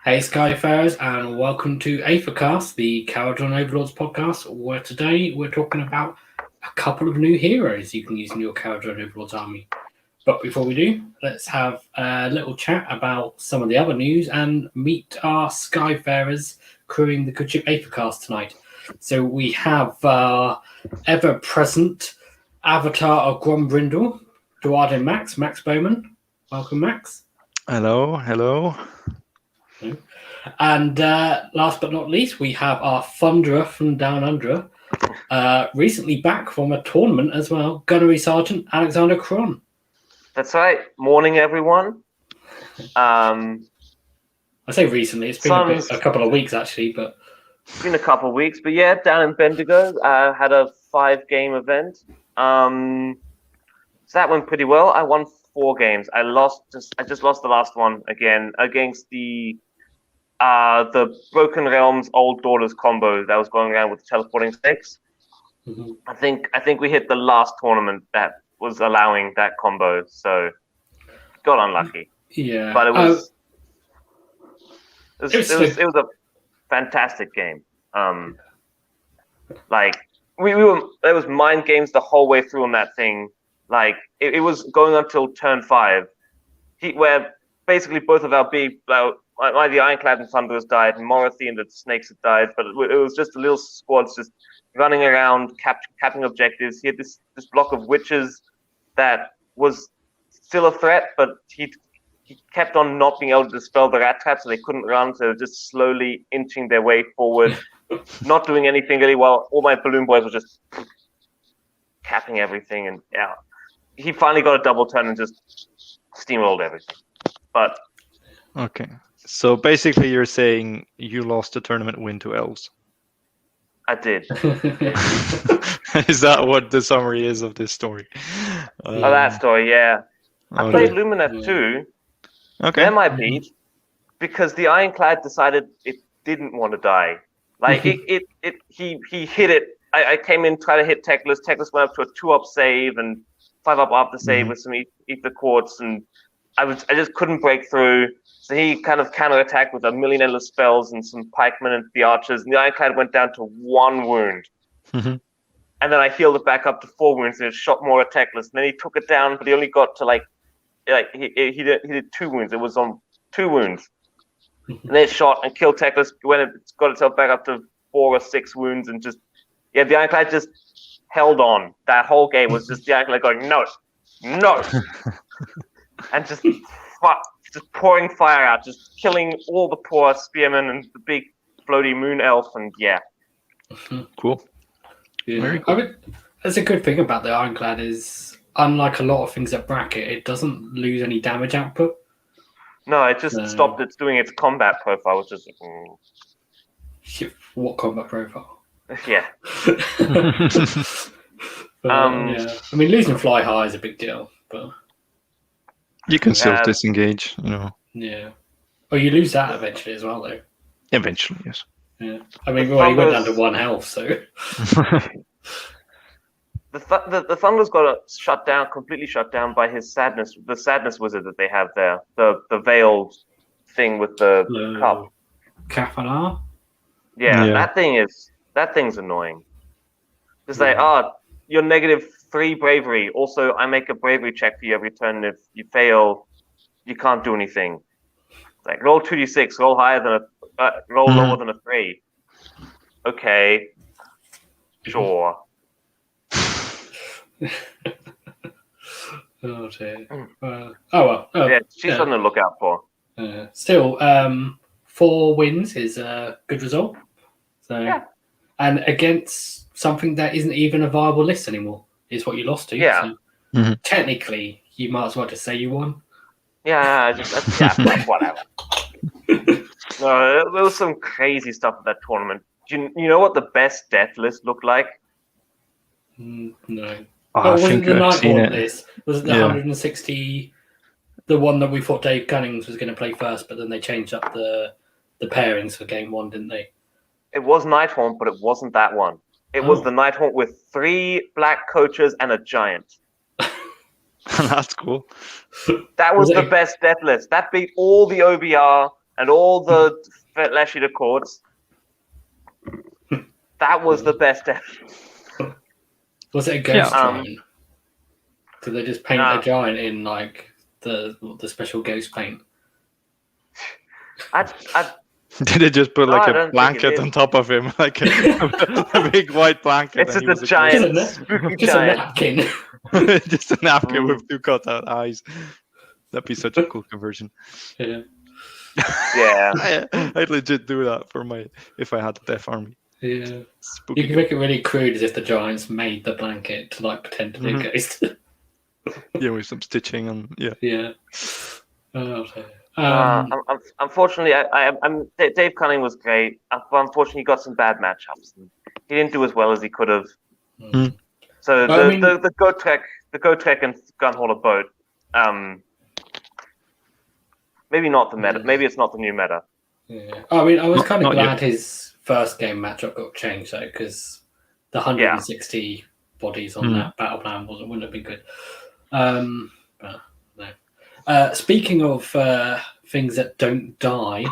Hey Skyfarers, and welcome to Aethercast, the Kharadron Overlords podcast, where today we're talking about a couple of new heroes you can use in your Kharadron Overlords army. But before we do, let's have a little chat about some of the other news and meet our Skyfarers crewing the good ship Aethercast tonight. So we have ever-present Avatar of Grombrindle, Duarte Max Bowman. Welcome, Max. Hello. And last but not least, we have our Thunderer from Down Under, recently back from a tournament as well, Gunnery Sergeant Alexander Cron. That's right. Morning, everyone. I say recently, it's been a couple of weeks actually, but it's been a couple of weeks. But yeah, down in Bendigo, had a 5-game event. So that went pretty well. I won 4 games. I just lost the last one again against the Broken Realms Old Daughters combo that was going around with the teleporting snakes. Mm-hmm. I think we hit the last tournament that was allowing that combo, so got unlucky. Yeah, but it was a fantastic game. Like there was mind games the whole way through on that thing. Like it was going until turn 5, where basically both of our big the Ironclad and Thunderers died, Morathy and the Snakes had died, but it was just a little squads just running around, capping objectives. He had this block of witches that was still a threat, but he kept on not being able to dispel the rat trap, so they couldn't run, so they were just slowly inching their way forward, not doing anything really well. All my balloon boys were just capping everything, and yeah, he finally got a double turn and just steamrolled everything. But okay. So basically you're saying you lost the tournament win to elves. I did. Is that what the summary is of this story? That story, yeah. I played Lumineth too. Okay. Them I beat because the Ironclad decided it didn't want to die. Like he hit it. I came in, tried to hit Teclis. Teclis went up to a 2-up save and 5-up after save with some Ether Quartz, and I just couldn't break through. So he kind of counterattacked with a million endless spells and some pikemen and the archers, and the Ironclad went down to 1 wound. Mm-hmm. And then I healed it back up to 4 wounds, and it shot more at Teclis. And then he took it down, but he only got to he did 2 wounds. It was on 2 wounds. And then it shot and killed Teclis when it got itself back up to 4 or 6 wounds, and the Ironclad just held on. That whole game was just the Ironclad going, no, and just pouring fire out, just killing all the poor spearmen and the big floaty moon elf, and yeah. Cool. Yeah. Very cool. I mean, that's a good thing about the Ironclad is, unlike a lot of things at Bracket, it doesn't lose any damage output. No, it just stopped doing its combat profile, which is... What combat profile? Yeah. Yeah. I mean, losing fly high is a big deal, but... You can still disengage, Yeah. Oh, you lose that eventually as well, though. Eventually, yes. Yeah. I mean, he went down to 1 health, so... The Thunder's got completely shut down by his sadness, the sadness wizard that they have there, the veiled thing with the cup. Kafalar? Yeah, that thing's annoying. It's like, you're -3 bravery. Also, I make a bravery check for you every turn. If you fail, you can't do anything. Like, roll 2d6, roll lower than a 3. Okay, sure. Oh dear. Well. Yeah, she's something to look out for. Still, 4 wins is a good result. So, yeah. And against something that isn't even a viable list anymore is what you lost to. Yeah. So technically, you might as well just say you won. Yeah, whatever. No, there was some crazy stuff at that tournament. Do you know what the best death list looked like? No. I wasn't think the I've seen Nighthawk it. list? Was it the 160? The one that we thought Dave Cunnings was going to play first, but then they changed up the pairings for game 1, didn't they? It was Nighthawk, but it wasn't that one. It was the Nighthawk with 3 black coaches and a giant. That's cool. That was the best death list. That beat all the OBR and all the fleshy courts. That was the best ever. Was it a ghost Yeah. giant? Did they just paint a giant in like the special ghost paint? Did they just put like I a don't think it blanket did. on top of him, like a big white blanket? It's and just he was a giant, Just spooky Just a giant. napkin. just a napkin with 2 cut-out eyes. That'd be such a cool conversion. Yeah. Yeah. I'd legit do that if I had the Death Army. Yeah. Spooky. You can make it really crude, as if the giants made the blanket to like pretend to be a ghost. Yeah, with some stitching and yeah. Yeah. Oh, unfortunately, Dave Cunning was great, but unfortunately, he got some bad matchups. He didn't do as well as he could have. Mm. So I mean- the Gotrek and Gunhauler boat, maybe not the meta. Maybe it's not the new meta. Yeah. I mean, I was kind of Not glad yet. his first game matchup got changed though, because the 160 bodies on that battle plan wouldn't have been good. But no. Speaking of things that don't die,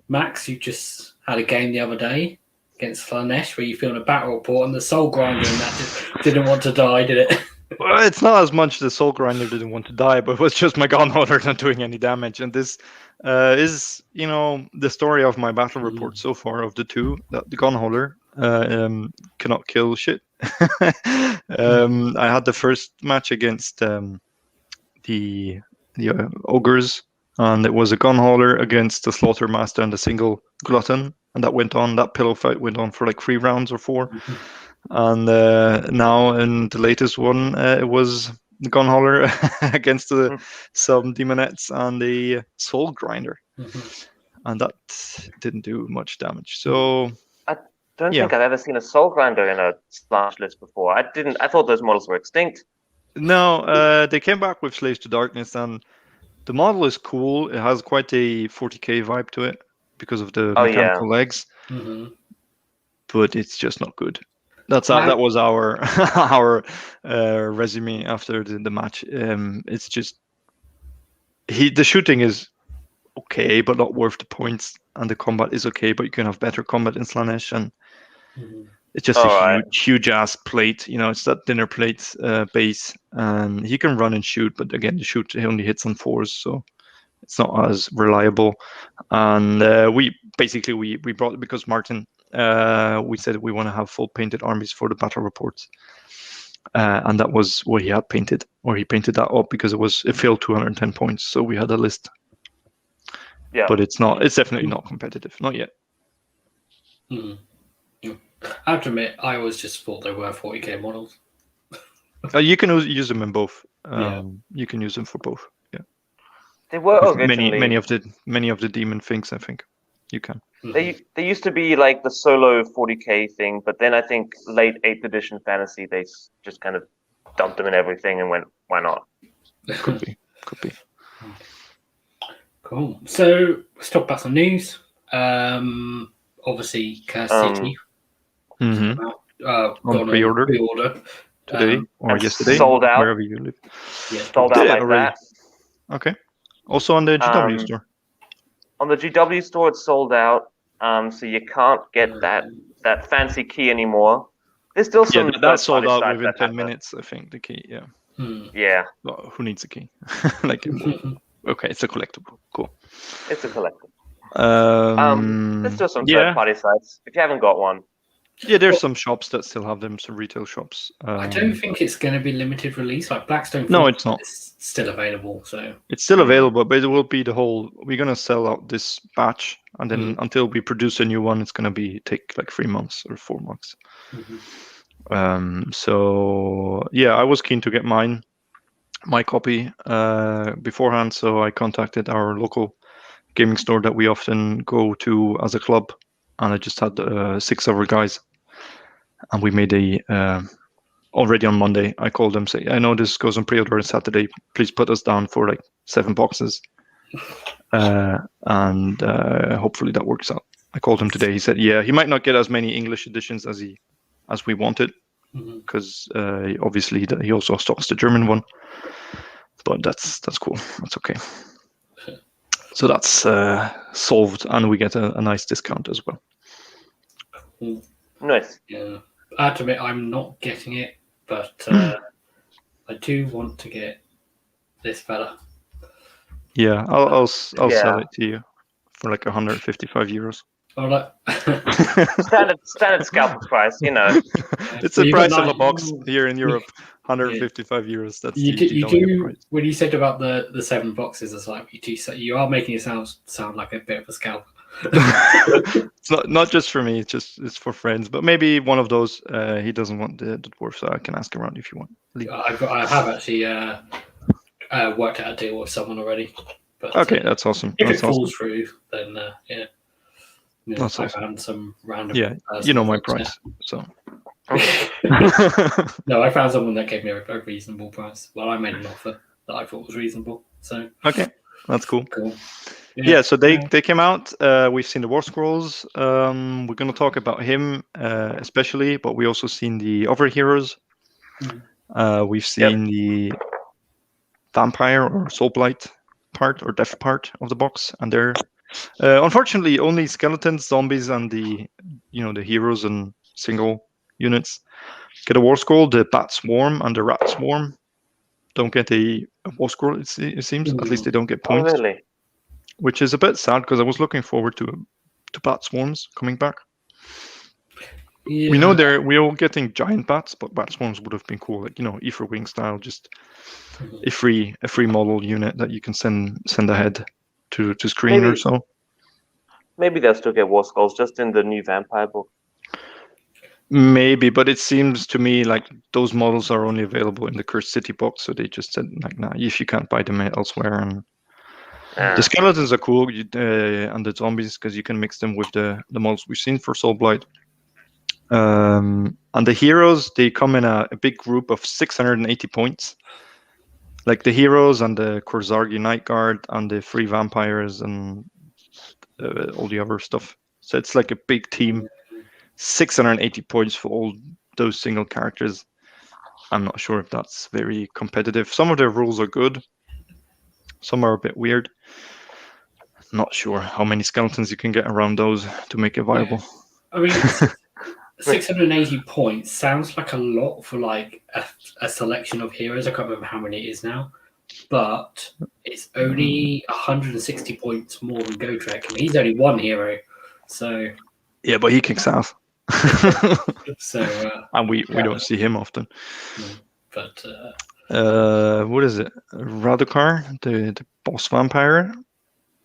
Max, you just had a game the other day against Slanesh where you filmed a battle report, and the Soul Grinder in that just didn't want to die, did it? Well, it's not as much the Soul Grinder didn't want to die, but it was just my Gunholder not doing any damage. And this is, the story of my battle report so far of the two. That the Gunholder cannot kill shit. I had the first match against the ogres, and it was a Gunholder against the Slaughtermaster and the single Glutton, and that pillow fight went on for like 3 rounds or 4. And now in the latest one, it was the Gunholder against some Demonettes and the Soul Grinder, and that didn't do much damage. So I don't think I've ever seen a Soul Grinder in a slash list before. I thought those models were extinct. no, they came back with Slaves to Darkness, and the model is cool. It has quite a 40k vibe to it because of the mechanical legs, but it's just not good. That was our our resume after the match. It's just the shooting is okay, but not worth the points, and the combat is okay, but you can have better combat in Slanesh, and it's just huge ass plate. It's that dinner plate base, and he can run and shoot, but again, he only hits on 4s, so it's not as reliable. And we brought it because Martin. We said we want to have full painted armies for the battle reports, and that was what he had painted, or he painted that up because it failed 210 points. So we had a list, but it's definitely not competitive, not yet. I have to admit, I always just thought they were 40k models. You can use them in both. You can use them for both. Yeah, they were originally many of the demon things. I think you can. They used to be like the solo 40k thing, but then I think late 8th edition fantasy they just kind of dumped them in everything and went, why not? Could be. Cool. So let's talk about some news. Obviously, Curse City. On pre-order today or yesterday, sold out. wherever you live. Yeah, sold out like already. that. Okay. Also on the GW store. On the GW store, it's sold out. So you can't get that fancy key anymore. There's still some. Yeah, that's sold out within 10 minutes. I think the key. Yeah. Yeah. Well, who needs a key? Okay, it's a collectible. Cool. It's a collectible. There's still some third-party sites. If you haven't got one. Yeah, there's some shops that still have them, some retail shops. I don't think it's going to be limited release. Like Blackstone. No, it's not. It's still available. So it's still available, but it will be we're going to sell out this batch, and then until we produce a new one, it's going to take like 3 months or 4 months. So yeah, I was keen to get my copy beforehand, so I contacted our local gaming store that we often go to as a club, and I just had 6 other guys, and we made already on Monday. I called them, say, I know this goes on pre-order on Saturday, please put us down for like 7 boxes, and hopefully that works out. I called him today. He said he might not get as many English editions as we wanted, because obviously he also stocks the German one, but that's cool. That's okay. So that's solved, and we get a nice discount as well. Nice. Yeah, I have to admit I'm not getting it, but I do want to get this fella. Yeah, I'll sell it to you for like 155 euros. Oh, look. standard scalper price, you know. It's the price of a box here in Europe, 155 euros. That's you the going price. When you said about the 7 boxes, it's like you are making it sound like a bit of a scalper. It's not just for me. It's for friends. But maybe one of those. He doesn't want the dwarf, so I can ask around if you want. I have actually worked out a deal with someone already. But, okay, that's awesome. If that's it falls through, then yeah. That's I awesome. found some random. Yeah, you know my price, so. No, I found someone that gave me a reasonable price. Well, I made an offer that I thought was reasonable. So. Okay, that's cool. Cool. Yeah, so they came out. We've seen the warscrolls. We're going to talk about him especially, but we also seen the other heroes. We've seen the vampire or soulblight part or death part of the box, and they're unfortunately only skeletons, zombies, and the heroes and single units get a warscroll. The bat swarm and the rat swarm don't get a warscroll. It seems at least they don't get points. Oh, really? Which is a bit sad because I was looking forward to bat swarms coming back. Yeah. We know we're all getting giant bats, but bat swarms would have been cool, like Ether Wing style, just a free model unit that you can send ahead to screen or so. Maybe they'll still get warscrolls just in the new vampire book. Maybe, but it seems to me like those models are only available in the Cursed City box, so they just said like, nah, if you can't buy them elsewhere. And the skeletons are cool, and the zombies, because you can mix them with the models we've seen for Soulblight. And the heroes, they come in a big group of 680 points. Like the heroes and the Korzargi Night Guard and the free vampires and all the other stuff. So it's like a big team. 680 points for all those single characters. I'm not sure if that's very competitive. Some of their rules are good. Some are a bit weird. Not sure how many skeletons you can get around those to make it viable. I mean, 680 points sounds like a lot for like a selection of heroes. I can't remember how many it is now, but it's only 160 points more than Gotrek, and he's only one hero. So yeah, but he kicks ass. So and we don't see him often. But what is it? Radukar, the boss vampire.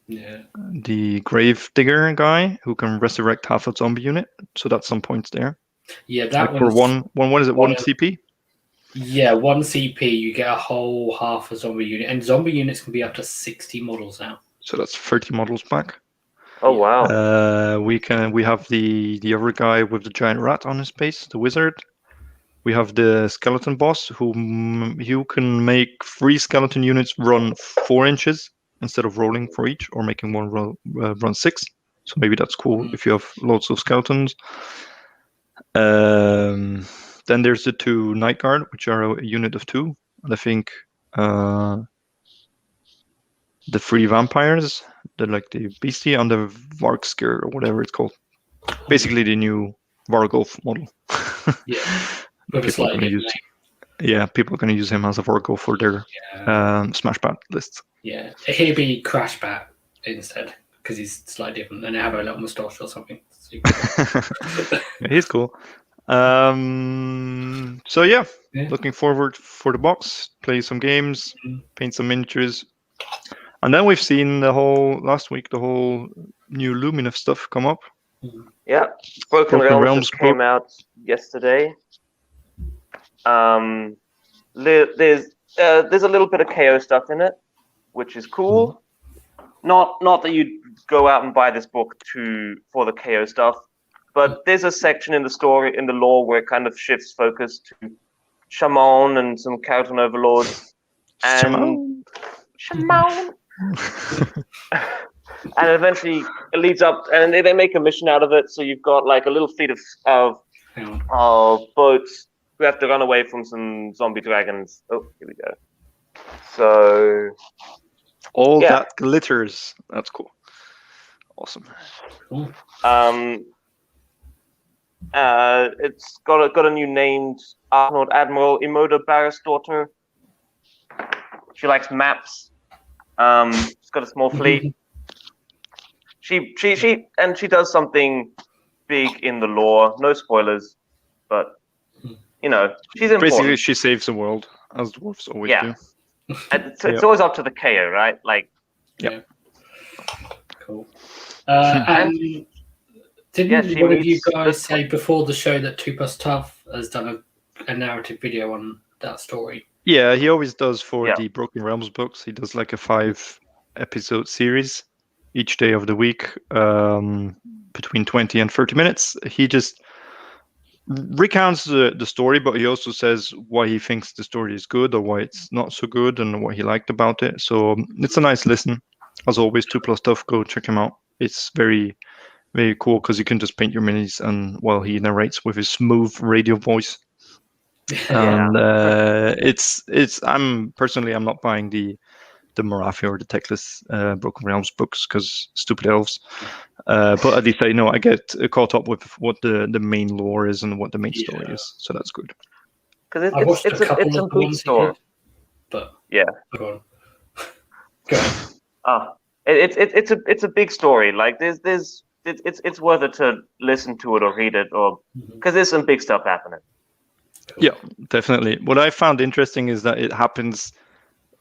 Yeah. The grave digger guy who can resurrect half a zombie unit. So that's some points there. Yeah, that like for one. What is it? 1 CP. Yeah, 1 CP. You get a whole half a zombie unit, and zombie units can be up to 60 models now. So that's 30 models back. Oh wow. We have the other guy with the giant rat on his base, the wizard. We have the skeleton boss who can make 3 skeleton units run 4 inches instead of rolling for each, or making one run 6. So maybe that's cool if you have loads of skeletons. Then there's the 2 Night Guard, which are a unit of 2, and I think the 3 vampires, the beastie and the Vargskir or whatever it's called. Basically the new Vargolf model. Yeah, people are going to use him as a Vargolf for their Smash Bat lists. Yeah, he'd be Crash Bat instead, because he's slightly different, and have a little moustache or something. Yeah, he's cool. So yeah, looking forward for the box, play some games, paint some miniatures. And then we've seen the whole new Lumineth stuff come up. Yeah, Broken Realms just came out yesterday. There's a little bit of KO stuff in it, which is cool. Not that you go out and buy this book for the KO stuff, but there's a section in the story, in the lore, where it kind of shifts focus to Shaman and some Kharadron Overlords. And Shaman. And eventually it leads up, and they make a mission out of it. So you've got like a little fleet of boats who have to run away from some zombie dragons. Oh, here we go. So All that glitters. That's cool. Awesome. Cool. It's got a new named Admiral Imoda Barris' daughter. She likes maps. She's got a small fleet. She does something big in the lore. No spoilers, but she's important. Basically, she saves the world, as dwarves always do. It's always up to the KO, right? Yeah. Cool. And didn't one of you guys say before the show that 2+ Tough has done a narrative video on that story? Yeah, he always does for the Broken Realms books. He does like a 5-episode series each day of the week, between 20 and 30 minutes. He just recounts the story, but he also says why he thinks the story is good or why it's not so good and what he liked about it. So it's a nice listen. As always, 2+ Tough, go check him out. It's very, very cool because you can just paint your minis and while he narrates with his smooth radio voice. And I'm not buying the Morathi or the Teclis Broken Realms books because stupid elves. But at least I get caught up with what the main lore is and what the main story is. So that's good. Because it's a big story. But go on. It's a big story. Like it's worth it to listen to it or read it, or because there's some big stuff happening. Yeah, definitely. What I found interesting is that it happens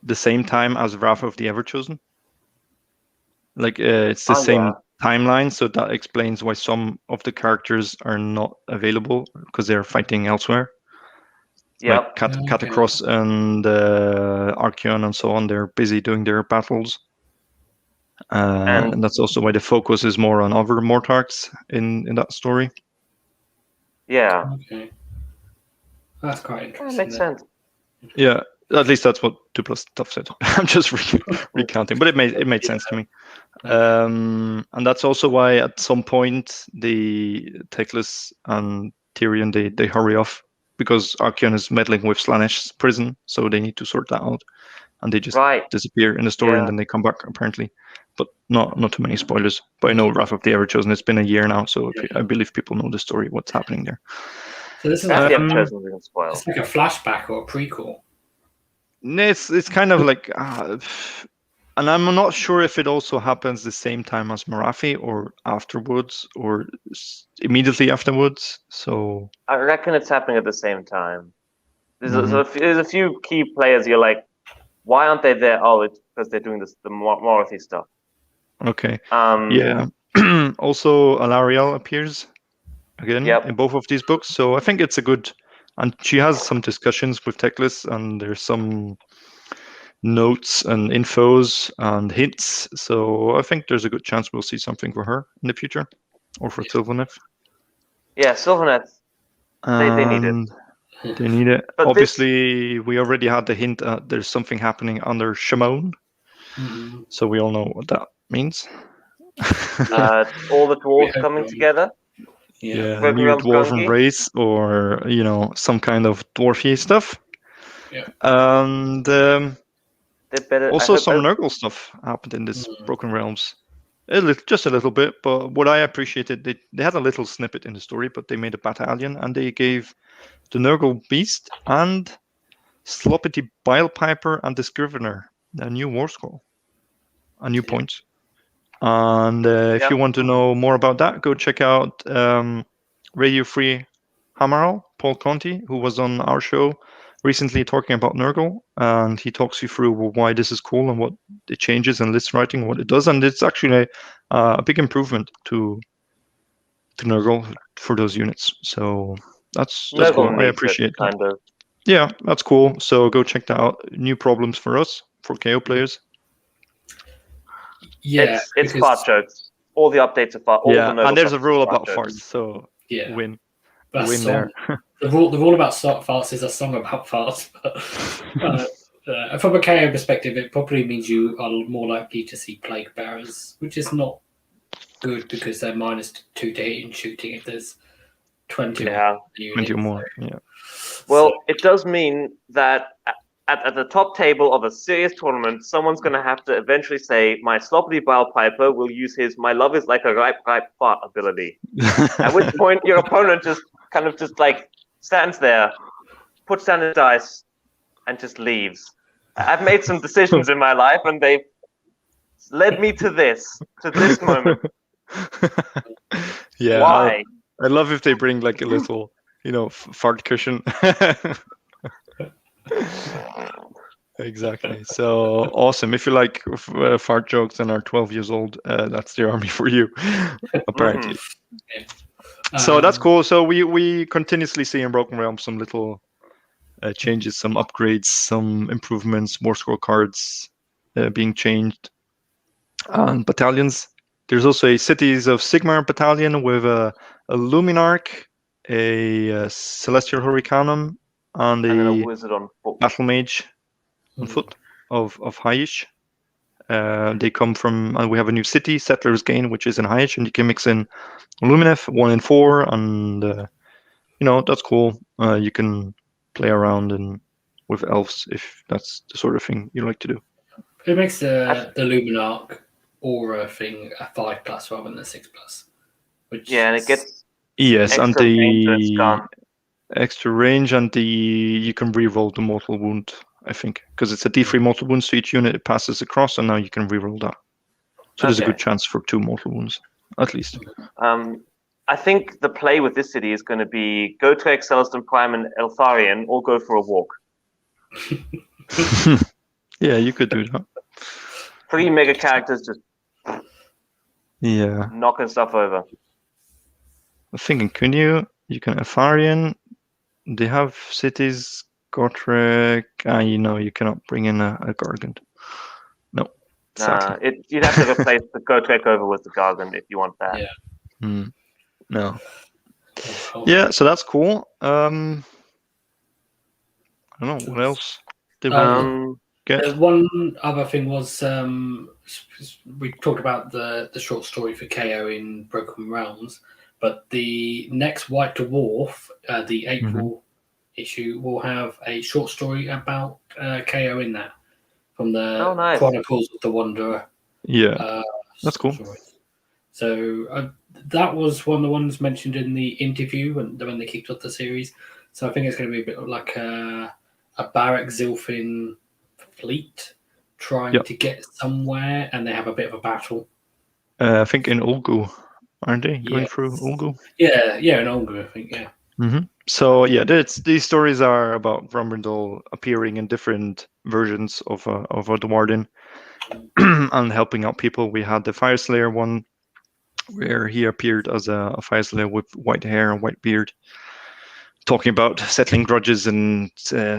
the same time as Wrath of the Everchosen. Like it's the same timeline, so that explains why some of the characters are not available because they're fighting elsewhere. Yeah, like Catacross and Archeon and so on. They're busy doing their battles. And that's also why the focus is more on other Mortarchs in that story. Yeah. Okay. That's quite interesting. That makes sense. Yeah, at least that's what 2+ Tough said. I'm just recounting, but it made sense to me. And that's also why at some point the Teclis and Tyrion they hurry off because Archeon is meddling with Slaanesh prison, so they need to sort that out. And they just disappear in the story, and then they come back apparently. But not too many spoilers. But I know Wrath of the Everchosen. It's been a year now, so I believe people know the story, what's happening there. So this is it's like a flashback or a prequel. It's kind of like, and I'm not sure if it also happens the same time as Morathi or afterwards or immediately afterwards. So I reckon it's happening at the same time. There's a few key players. You're like, why aren't they there? Oh, it's because they're doing the Morathi stuff. Okay. Yeah. Also, Alarielle appears again in both of these books, so I think it's a good. And she has some discussions with Teclis, and there's some notes and infos and hints. So I think there's a good chance we'll see something for her in the future, or for Sylvaneth. Yeah, Sylvaneth. They need it. They need it. But obviously, we already had the hint that there's something happening under Shimon. So we all know what that means. All the dwarves coming together. Yeah, new dwarven race, or some kind of dwarfy stuff. Yeah. And also some Nurgle stuff happened in this Broken Realms. Just a little bit, but what I appreciated, they had a little snippet in the story, but they made a battalion and they gave the Nurgle Beast and Sloppity Bilepiper and the Scrivener a new war scroll, a new point. And if you want to know more about that, go check out Radio Free Hamaral, Paul Conti, who was on our show recently talking about Nurgle, and he talks you through why this is cool and what it changes and list writing, what it does, and it's actually a big improvement to Nurgle for those units. So that's cool. I appreciate that. Kind of. Yeah, that's cool. So go check that out. New problems for us, for KO players. Yeah, it's fart jokes. All the updates are fart. And there's a rule about farts, so win. But win there. The rule about farts is a song about farts. But from a KO perspective, it probably means you are more likely to see Plague Bearers, which is not good because they're -2 to hit in shooting if there's 20 or more. Yeah. Well, it does mean that at the top table of a serious tournament, someone's going to have to eventually say, my sloppy bile piper will use his "my love is like a ripe fart" ability. At which point, your opponent just stands there, puts down his dice, and just leaves. I've made some decisions in my life, and they've led me to this moment. Yeah. Why? I love if they bring like a little, fart cushion. Exactly. So awesome. If you like fart jokes and are 12 years old, that's the army for you, apparently. So that's cool. So we continuously see in Broken Realms some little changes, some upgrades, some improvements, more scroll cards being changed, and battalions. There's also a Cities of Sigmar battalion with a Luminarch, a Celestial Hurricanum, and a wizard on foot. Battle Mage on foot of Haish. They come from, and we have a new city, Settlers Gain, which is in Haish, and you can mix in Lumineth 1 and 4, and that's cool. You can play around with elves if that's the sort of thing you like to do. It makes the Luminarch aura thing a 5+ rather than a 6+. And it gets and the extra range, and you can reroll the mortal wound, I think, because it's a D3 mortal wounds to each unit it passes across, and now you can reroll that. So there's a good chance for 2 mortal wounds, at least. I think the play with this city is going to be go to Celestin Prime and Eltharion, or go for a walk. Yeah, you could do that. 3 mega characters just knocking stuff over. I'm thinking, you can Eltharion. They have cities, Gotrek, you cannot bring in a Gargant. No. You'd have to replace the Gotrek over with the Gargant if you want that. Yeah. No. Yeah, so that's cool. I don't know, what else did we get? One other thing was we talked about the short story for KO in Broken Realms, but the next White Dwarf, the April issue, will have a short story about KO in that from the Chronicles of the Wanderer. Yeah, that's cool. Story. So that was one of the ones mentioned in the interview when they kicked off the series. So I think it's going to be a bit like a Barak Zilfin fleet trying to get somewhere, and they have a bit of a battle. I think in Ulgu, aren't they going through Ulgu? Yeah, in Ulgu, I think. Yeah. Mm-hmm. So these stories are about Grombrindal appearing in different versions of the Warden and helping out people. We had the Fireslayer one, where he appeared as a Fireslayer with white hair and white beard, talking about settling grudges and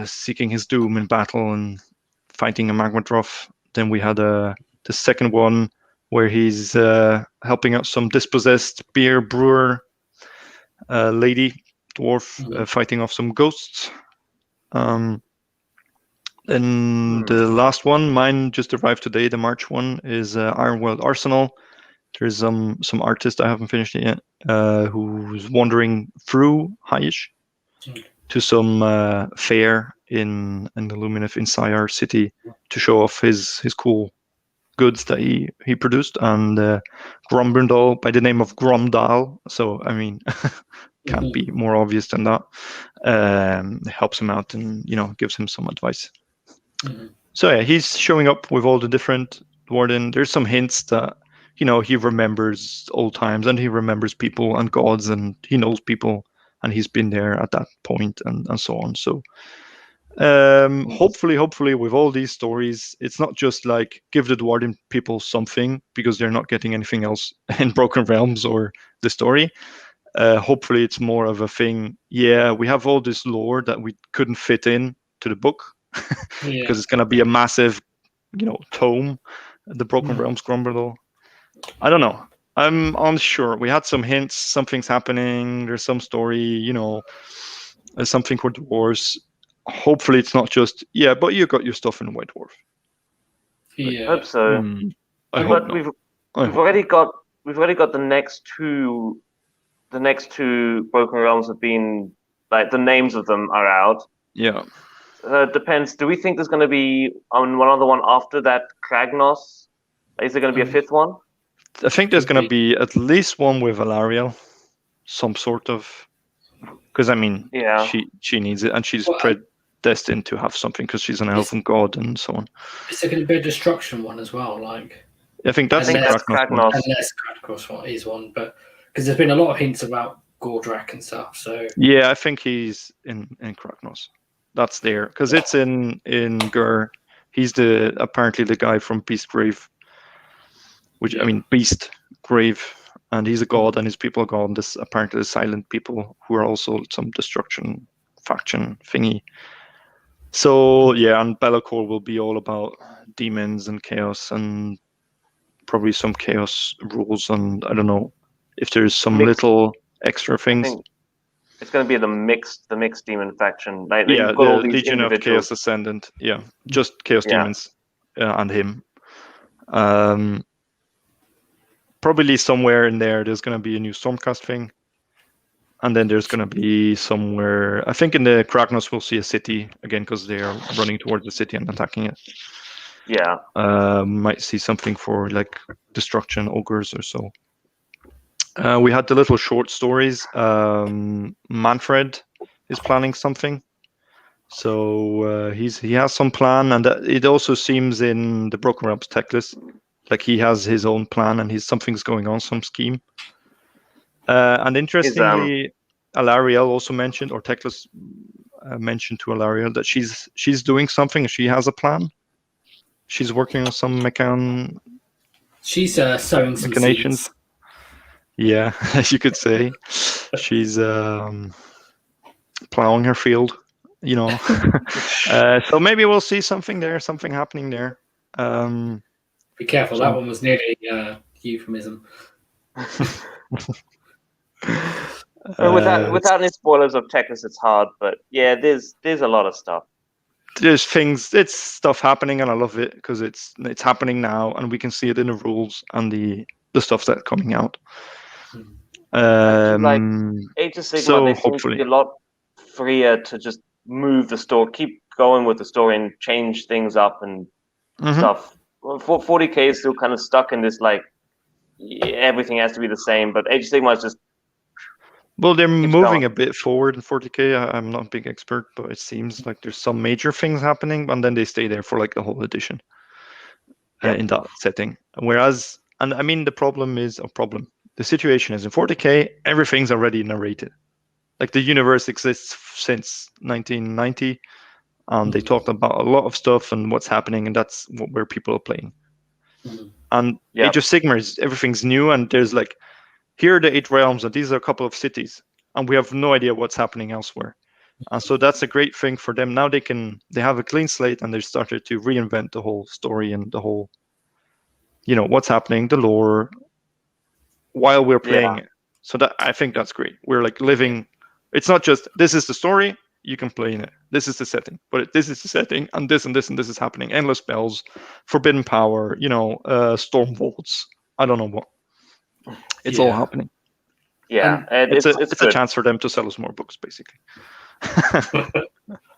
seeking his doom in battle and fighting a Magmadroth. Then we had the second one, where he's helping out some dispossessed beer brewer lady dwarf, fighting off some ghosts. And the last one, mine just arrived today, the March one, is Ironworld Arsenal. There's some artist, I haven't finished it yet, who's wandering through Haish to some fair in the Lumineth in Syar city to show off his cool goods that he produced, and Grombrindal by the name of Gromdal. So I mean, can't be more obvious than that. Helps him out and gives him some advice. So he's showing up with all the different Warden. There's some hints that he remembers old times, and he remembers people and gods, and he knows people, and he's been there at that point, and so on. So hopefully with all these stories, it's not just like give the Dwarden people something because they're not getting anything else in Broken Realms or the story. Hopefully it's more of a thing. Yeah, we have all this lore that we couldn't fit in to the book because it's going to be a massive tome, the Broken Realms Grombrindal. I don't know. I'm unsure. We had some hints. Something's happening. There's some story. Something for dwarves. Hopefully, it's not just but you got your stuff in White Dwarf. I hope so. We've already got the next two. The next two Broken Realms have been the names of them are out. Yeah. Depends. Do we think there's going to be one other one after that Kragnos? Is there going to be a fifth one? I think there's going to be at least one with Alarielle, some sort of. Because I mean, she needs it, and she's predestined to have something because she's an elven god and so on. Is there going to be a destruction one as well? Like, I think that's Kragnos. Unless Kragnos is one, but because there's been a lot of hints about Gordrak and stuff. So yeah, I think he's in Kragnos. That's there because it's in Gur. He's apparently the guy from Beastgrave, which I mean Beast Grave, and he's a god, and his people are god. This apparently the silent people who are also some destruction faction thingy. So yeah, and Be'lakor will be all about demons and chaos, and probably some chaos rules, and I don't know if there's some little extra things. It's going to be the mixed demon faction. Like, yeah, the Legion of Chaos Ascendant. Yeah, just chaos demons and him. Probably somewhere in there's going to be a new Stormcast thing. And then there's going to be somewhere, I think in the Kragnos we'll see a city again because they are running towards the city and attacking it. Yeah. Might see something for like destruction ogres or so. We had the little short stories. Manfred is planning something. So he has some plan, and it also seems in the Broken Realms tech list, like he has his own plan and something's going on, some scheme. And interestingly, Alarielle also mentioned, or Teclis mentioned to Alarielle that she's doing something. She has a plan. She's working on some She's sowing some machinations. Seeds. Yeah, you could say she's plowing her field. You know, so maybe we'll see something there, something happening there. Be careful, that one was nearly euphemism. Without any spoilers of Teclis, it's hard. But yeah, there's a lot of stuff. There's things, it's stuff happening, and I love it because it's happening now, and we can see it in the rules and the stuff that's coming out. Like Age of Sigmar, so they seem to be a lot freer to just move the story, keep going with the story, and change things up and stuff. 40k is still kind of stuck in this like everything has to be the same, but Age of Sigmar is just. Well, they're moving a bit forward in 40k. I'm not a big expert, but it seems like there's some major things happening, and then they stay there for like the whole edition in that setting. Whereas, and I mean, the situation is in 40k, everything's already narrated. Like the universe exists since 1990, and they talked about a lot of stuff and what's happening, and that's where people are playing. And Age of Sigmar everything's new, and there's like, here are the 8 realms, and these are a couple of cities, and we have no idea what's happening elsewhere. And so that's a great thing for them. Now they have a clean slate, and they started to reinvent the whole story and the whole, what's happening, the lore, while we're playing it. So that I think that's great. We're like living. It's not just this is the story, you can play in it. This is the setting, but this is the setting, and this and this and this is happening. Endless spells, forbidden power, storm vaults. I don't know what. It's all happening. Yeah, it's a chance for them to sell us more books, basically.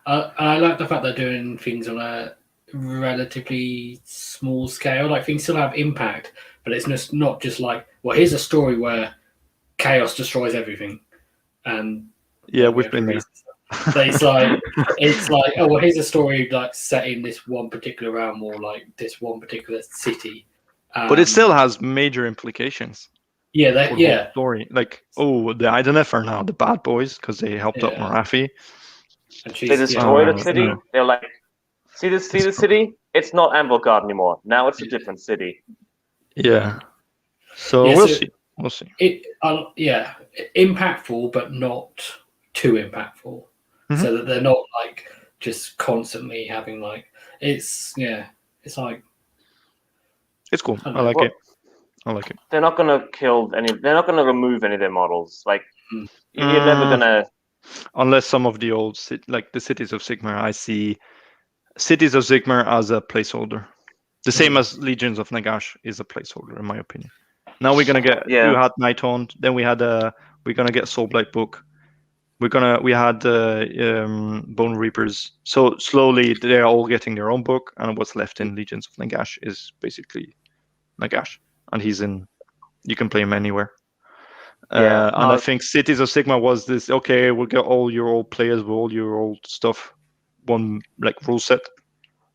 I like the fact they're doing things on a relatively small scale. Like things still have impact, but it's just not just like, well, here's a story where chaos destroys everything, and we've been there. So it's like oh well, here's a story like set in this one particular realm or like this one particular city. But it still has major implications. Yeah, story. Like, the Idenef are now the bad boys because they helped out Morathi. They destroyed a city. They're like, see the city? It's not Anvilgard anymore. Now it's a different city. Yeah. So we'll see. We'll see. Impactful, but not too impactful. So that they're not like just constantly having like it's like it's cool. I like it. They're not gonna kill any. They're not gonna remove any of their models. Like you're never gonna. Unless some of the old, like the cities of Sigmar, I see cities of Sigmar as a placeholder. The same as Legions of Nagash is a placeholder, in my opinion. Now we're gonna get. You had Nighthaunt. Then we're gonna get Soulblight book. We had the Bone Reapers. So slowly they're all getting their own book, and what's left in Legions of Nagash is basically Nagash, and he's in. You can play him anywhere. And I think Cities of Sigmar was this. Okay, we'll get all your old players with all your old stuff, one like rule set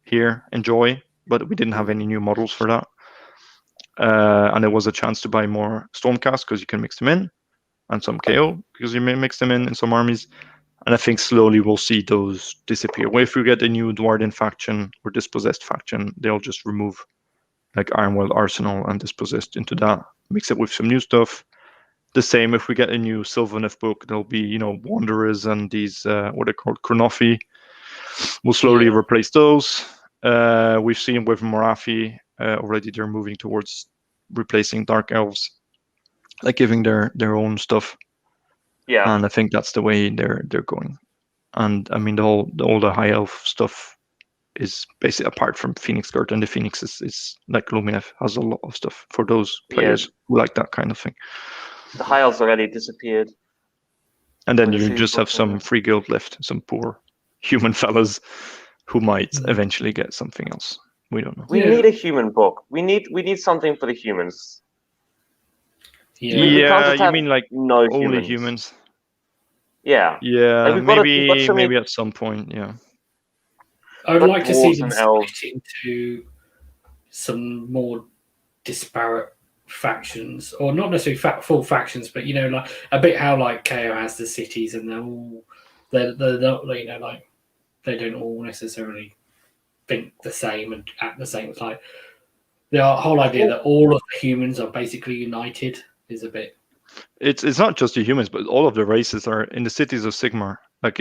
here. Enjoy, but we didn't have any new models for that. And there was a chance to buy more Stormcast because you can mix them in, and some KO because you may mix them in some armies. And I think slowly we'll see those disappear. Well, if we get a new Dwarden faction or Dispossessed faction, they'll just remove like Ironwell Arsenal and Dispossessed into that, mix it with some new stuff. The same if we get a new Sylvaneth book, there'll be, Wanderers and these, what are called, Chronothi. We'll slowly replace those. We've seen with Morathi already they're moving towards replacing Dark Elves, like giving their own stuff. Yeah. And I think that's the way they're going. And I mean all the high elf stuff is basically apart from Phoenix Guard, and the Phoenix is like Lumineth has a lot of stuff for those players who like that kind of thing. The high elves already disappeared. And then you just have some free guild left, some poor human fellas who might eventually get something else. We don't know. We need a human book. We need something for the humans. Yeah, you mean like only humans? Yeah. Yeah, like maybe at some point, yeah. I would like to see them split into some more disparate factions, or not necessarily full factions, but like a bit how like KO has the cities, and they're not, like they don't all necessarily think the same and act the same. It's like the whole idea that all of the humans are basically united is a bit. It's not just the humans, but all of the races are in the Cities of Sigmar. Like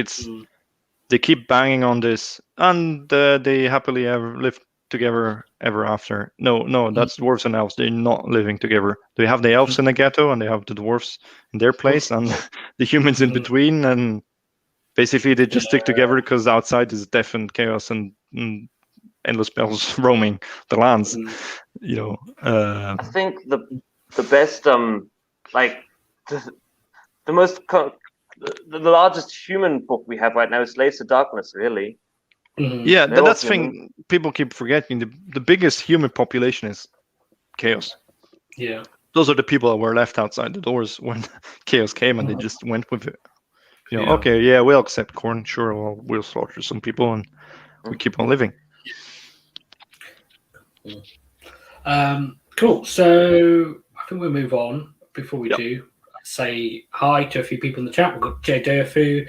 they keep banging on this, and they happily ever live together ever after. No, that's dwarves and elves. They're not living together. They have the elves in the ghetto, and they have the dwarves in their place, and the humans in between, and basically they just stick together because outside is death and chaos and endless spells roaming the lands. I think the best like the most the largest human book we have right now is Slaves to Darkness, really. Yeah, that's the thing people keep forgetting. The biggest human population is Chaos. Yeah. Those are the people that were left outside the doors when Chaos came, and they just went with it. Okay, yeah, we'll accept Khorne. Sure, we'll slaughter some people, and we keep on living. Cool. So I think we'll move on. Before we do, say hi to a few people in the chat. We've got Jay Durfu,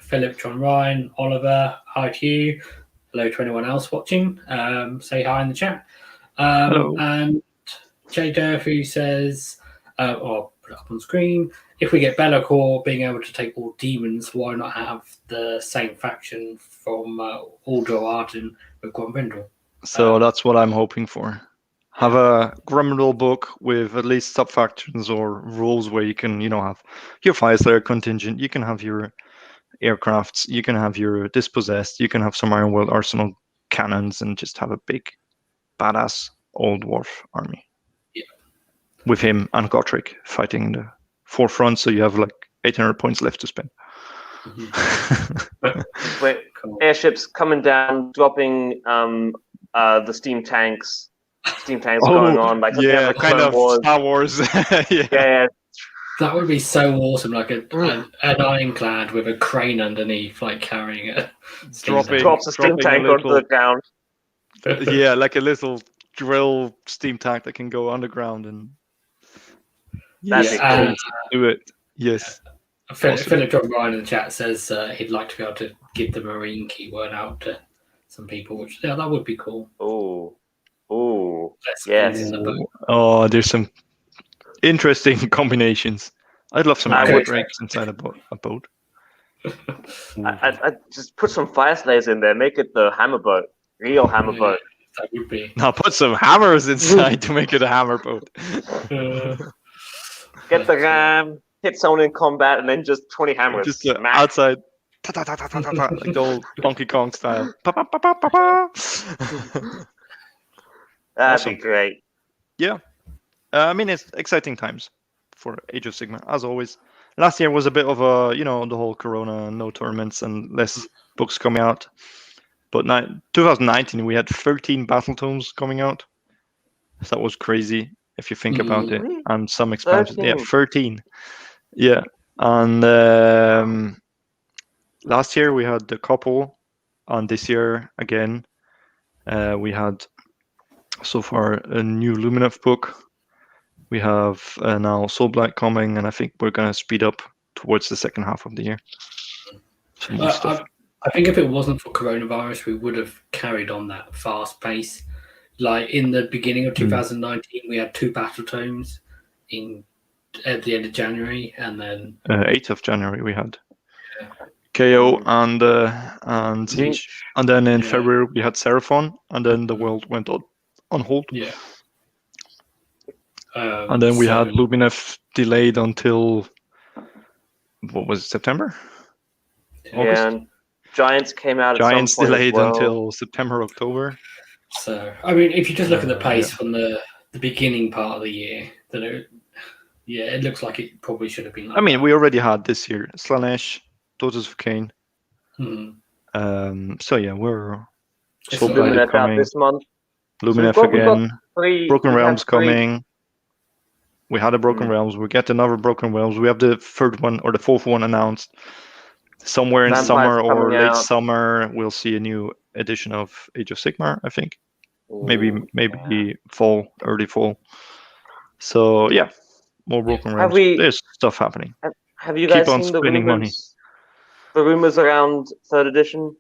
Philip, John Ryan, Oliver. Hi to you. Hello to anyone else watching. Say hi in the chat. Hello. And Jay Durfu says, I'll put it up on screen. If we get Be'lakor being able to take all demons, why not have the same faction from Aldo Arden with Grombrindle? So that's what I'm hoping for. Have a Grombrindle book with at least sub-factions or rules where you can, have your Fire Slayer contingent, you can have your aircrafts, you can have your Dispossessed, you can have some Ironworld Arsenal cannons, and just have a big, badass old dwarf army. Yeah. With him and Gotrek fighting in the forefront, so you have like 800 points left to spend. Wait, airships coming down, dropping the steam tanks going on, like kind of Wars. Star Wars. yeah. That would be so awesome, like an ironclad with a crane underneath, like carrying it. Drops a steam tank onto the ground. Yeah, like a little drill steam tank that can go underground, and that'd be cool. Do it. Yes. Philip John Ryan in the chat says he'd like to be able to give the Marine keyword out to some people, which that would be cool. Oh, yes. Oh, there's some interesting combinations. I'd love some drakes inside a boat. I just put some Fire Slayers in there, make it the hammer boat, real hammer boat. That would be. Now put some hammers inside to make it a hammer boat. Get the ram, hit someone in combat, and then just 20 hammers. Just outside. Like the old Donkey Kong style. That'd be great. Yeah. I mean, it's exciting times for Age of Sigmar, as always. last year was a bit of a, the whole Corona, no tournaments and less books coming out. But 2019, we had 13 battle tomes coming out. So that was crazy if you think about it. And some expansions. 13. Yeah, 13. Yeah. And last year we had a couple. And this year, again, we had so far a new Lumineth book. We have now Soul Black coming, and I think we're going to speed up towards the second half of the year. Some more stuff. I think if it wasn't for coronavirus, we would have carried on that fast pace. Like in the beginning of 2019, we had 2 battle tomes at the end of January, and then 8th of January we had KO and Siege, and then in February we had Seraphon, and then the world went on hold. Yeah. And then we had Lumineth delayed until what was it, September? August? Yeah, and Giants came out. Giants delayed until September, October. So I mean, if you just look at the pace from the beginning part of the year, then it looks like it probably should have been. Like we already had this year Slanesh, Daughters of Cain. So yeah, we're Lumineth out this month. Lumineth again. Broken Realms coming. We had a Broken Realms. We get another Broken Realms. We have the 3rd one or the 4th one announced. Somewhere in summer or late summer, we'll see a new edition of Age of Sigmar, I think. Maybe fall, early fall. So yeah, more Broken Realms. There's stuff happening. Have you guys seen the rumors around 3rd edition?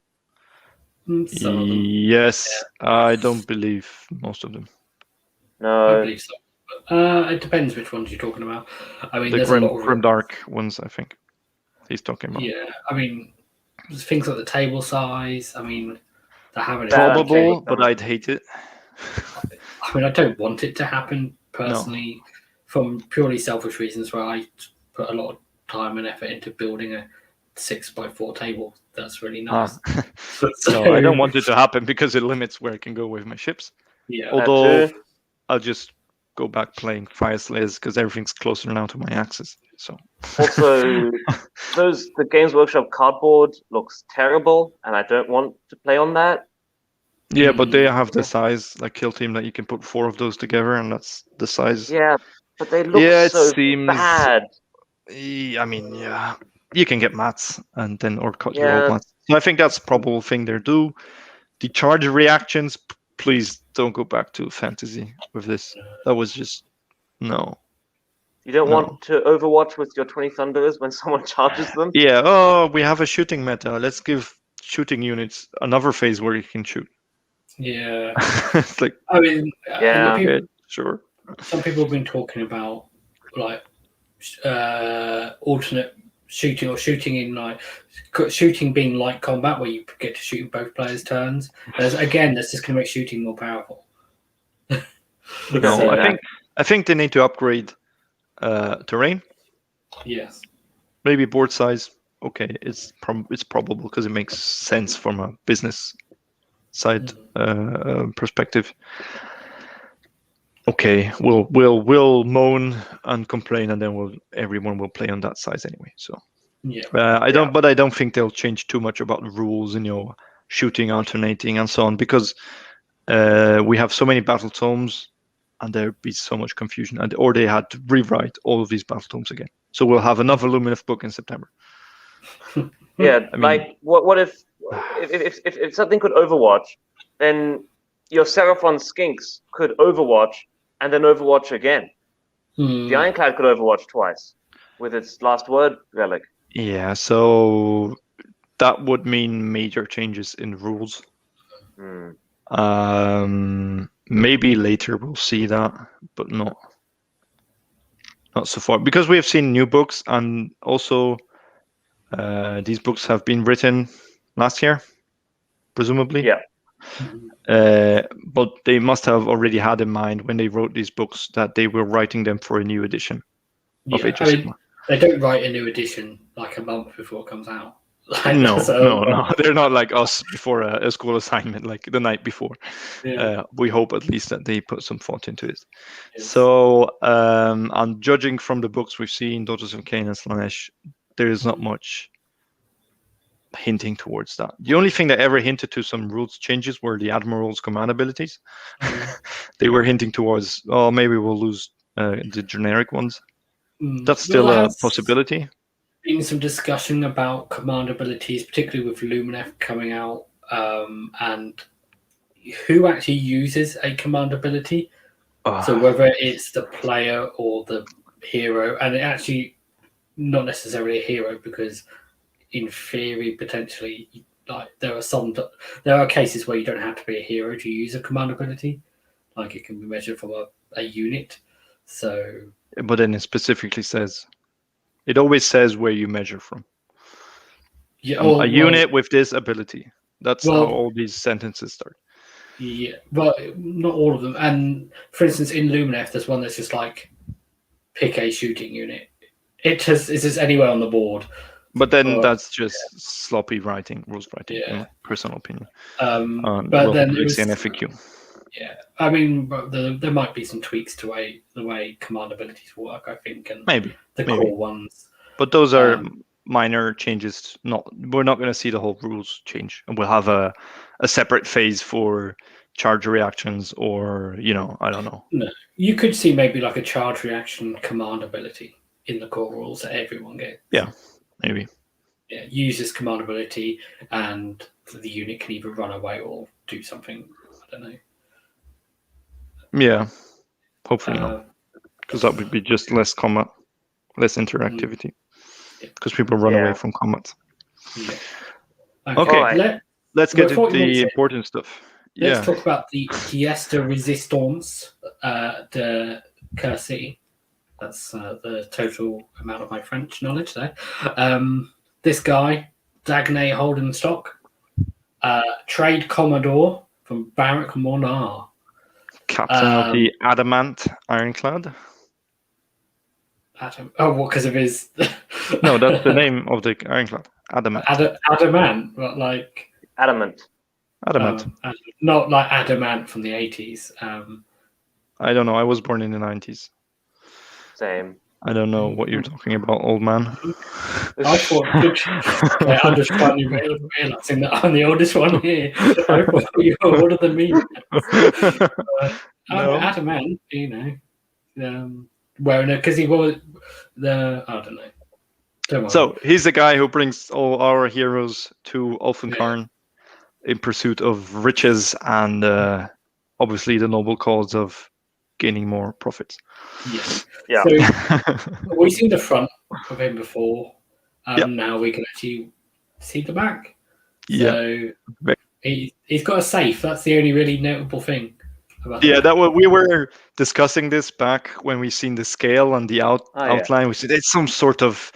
Yes, I don't believe most of them. No. I believe so. It depends which ones you're talking about. I mean, the Grim Dark ones, I think he's talking about. Yeah, I mean, things like the table size. I mean, they haven't probable, but I'd hate it. I mean, I don't want it to happen personally, from purely selfish reasons. Where I put a lot of time and effort into building a 6x4 table. That's really nice. No, I don't want it to happen because it limits where I can go with my ships. Yeah. Although I'll just go back playing Fire Slayers because everything's closer now to my axis. So also, the Games Workshop cardboard looks terrible, and I don't want to play on that. Yeah, but they have the size, like Kill Team, that you can put 4 of those together, and that's the size. Yeah, but they look bad. I mean, yeah, you can get mats and then or cut your old mats. So I think that's a probable thing they do. The charge reactions, please don't go back to fantasy with this. That was just no. You don't want to Overwatch with your 20 Thunderers when someone charges them? Yeah. Oh, we have a shooting meta. Let's give shooting units another phase where you can shoot. Yeah. It's like, I mean, sure. Some people have been talking about like alternate shooting or shooting in like shooting being like combat where you get to shoot in both players' turns. That's just going to make shooting more powerful. No, I think they need to upgrade terrain. Yes. Maybe board size. Okay, it's probable because it makes sense from a business side perspective. Okay, we'll moan and complain, and then everyone will play on that size anyway. So I don't think they'll change too much about the rules and shooting, alternating, and so on, because we have so many battle tomes, and there'd be so much confusion, or they had to rewrite all of these battle tomes again. So we'll have another Lumineth book in September. Yeah, I mean, what if something could Overwatch, then your Seraphon Skinks could Overwatch and then Overwatch again. The Ironclad could Overwatch twice with its last word relic. Yeah, so that would mean major changes in rules. Maybe later we'll see that, but not so far, because we have seen new books, and also these books have been written last year, presumably. Yeah. But they must have already had in mind when they wrote these books that they were writing them for a new edition of Age of Sigmar. They don't write a new edition like a month before it comes out. Like, no. They're not like us before a school assignment, like the night before. Yeah. We hope at least that they put some thought into it. Yes. So, and judging from the books we've seen, Daughters of Cain and Slanesh, there is not much hinting towards that. The only thing that ever hinted to some rules changes were the Admiral's command abilities. They were hinting towards, oh, maybe we'll lose the generic ones. That's still a possibility. Been some discussion about command abilities, particularly with Lumineth coming out, and who actually uses a command ability. So whether it's the player or the hero, and it actually not necessarily a hero, because in theory, potentially, like there are cases where you don't have to be a hero to use a command ability. Like it can be measured from a unit. So, but then it specifically says. It always says where you measure from. Yeah, a unit with this ability. That's how all these sentences start. Yeah, but not all of them. And for instance, in Lumineth, there's one that's just like pick a shooting unit. It's just anywhere on the board. But then that's just sloppy writing, rules writing, in my personal opinion. But then it was an FAQ. Yeah, I mean, there might be some tweaks to the way command abilities work, I think, and maybe core ones. But those are minor changes. We're not going to see the whole rules change, and we'll have a separate phase for charge reactions, or I don't know. No, you could see maybe like a charge reaction command ability in the core rules that everyone gets. Yeah, maybe. Yeah, use this command ability, and the unit can either run away or do something. I don't know. Yeah, hopefully not, because that would be just less combat, less interactivity, because people run away from combat. Yeah. Okay, let's get to the important stuff. Let's talk about the pièce de résistance de Cursi. That's the total amount of my French knowledge there. This guy, Dagnai Holdenstock, trade Commodore from Barak Mhornar. Captain of the Adamant Ironclad. Because of his... No, that's the name of the Ironclad. Adamant. Adamant, but like... Adamant. Not like Adamant from the 80s. I don't know. I was born in the 90s. Same. I don't know what you're talking about, old man. I thought... I'm just finally realizing that I'm the oldest one here. I thought you were older than me. No. Adamant, wearing it because he was I don't know. Don't worry. So he's the guy who brings all our heroes to Ulfenkarn in pursuit of riches and obviously the noble cause of gaining more profits. Yeah. So we've seen the front of him before. Now we can actually see the back. So he's got a safe. That's the only really notable thing. We were discussing this back when we seen the scale and the outline. We said it's some sort of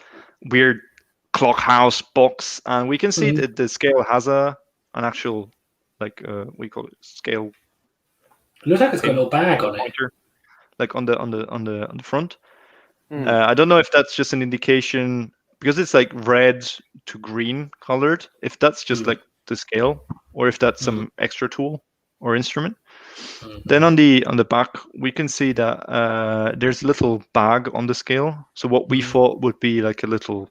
weird clock house box, and we can see that the scale has an actual we call it scale. It looks like it's got a little bag on it, like on the front. I don't know if that's just an indication because it's like red to green colored. If that's just like the scale, or if that's some extra tool or instrument. Then on the back, we can see that there's a little bag on the scale. So what we thought would be like a little,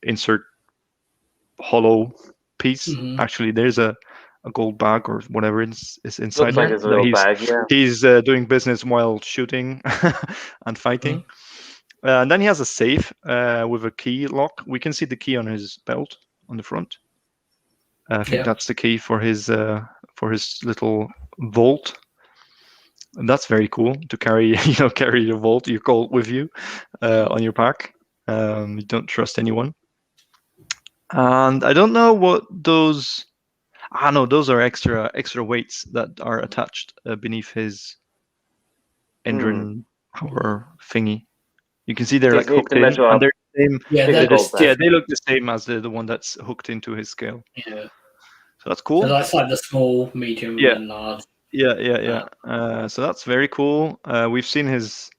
insert hollow piece. Actually, there's a gold bag or whatever is inside there. Looks like it's a little bag, yeah. He's doing business while shooting and fighting. And then he has a safe with a key lock. We can see the key on his belt on the front. I think that's the key for his little vault. And that's very cool to carry. Carry your vault, your gold with you on your pack. You don't trust anyone. And I don't know what those. No, those are extra weights that are attached beneath his engine power thingy. You can see they're like hooked in, and they're the same. They look the same as the one that's hooked into his scale. Yeah. So that's cool. So that's like the small, medium, and large. Yeah. So that's very cool. We've seen his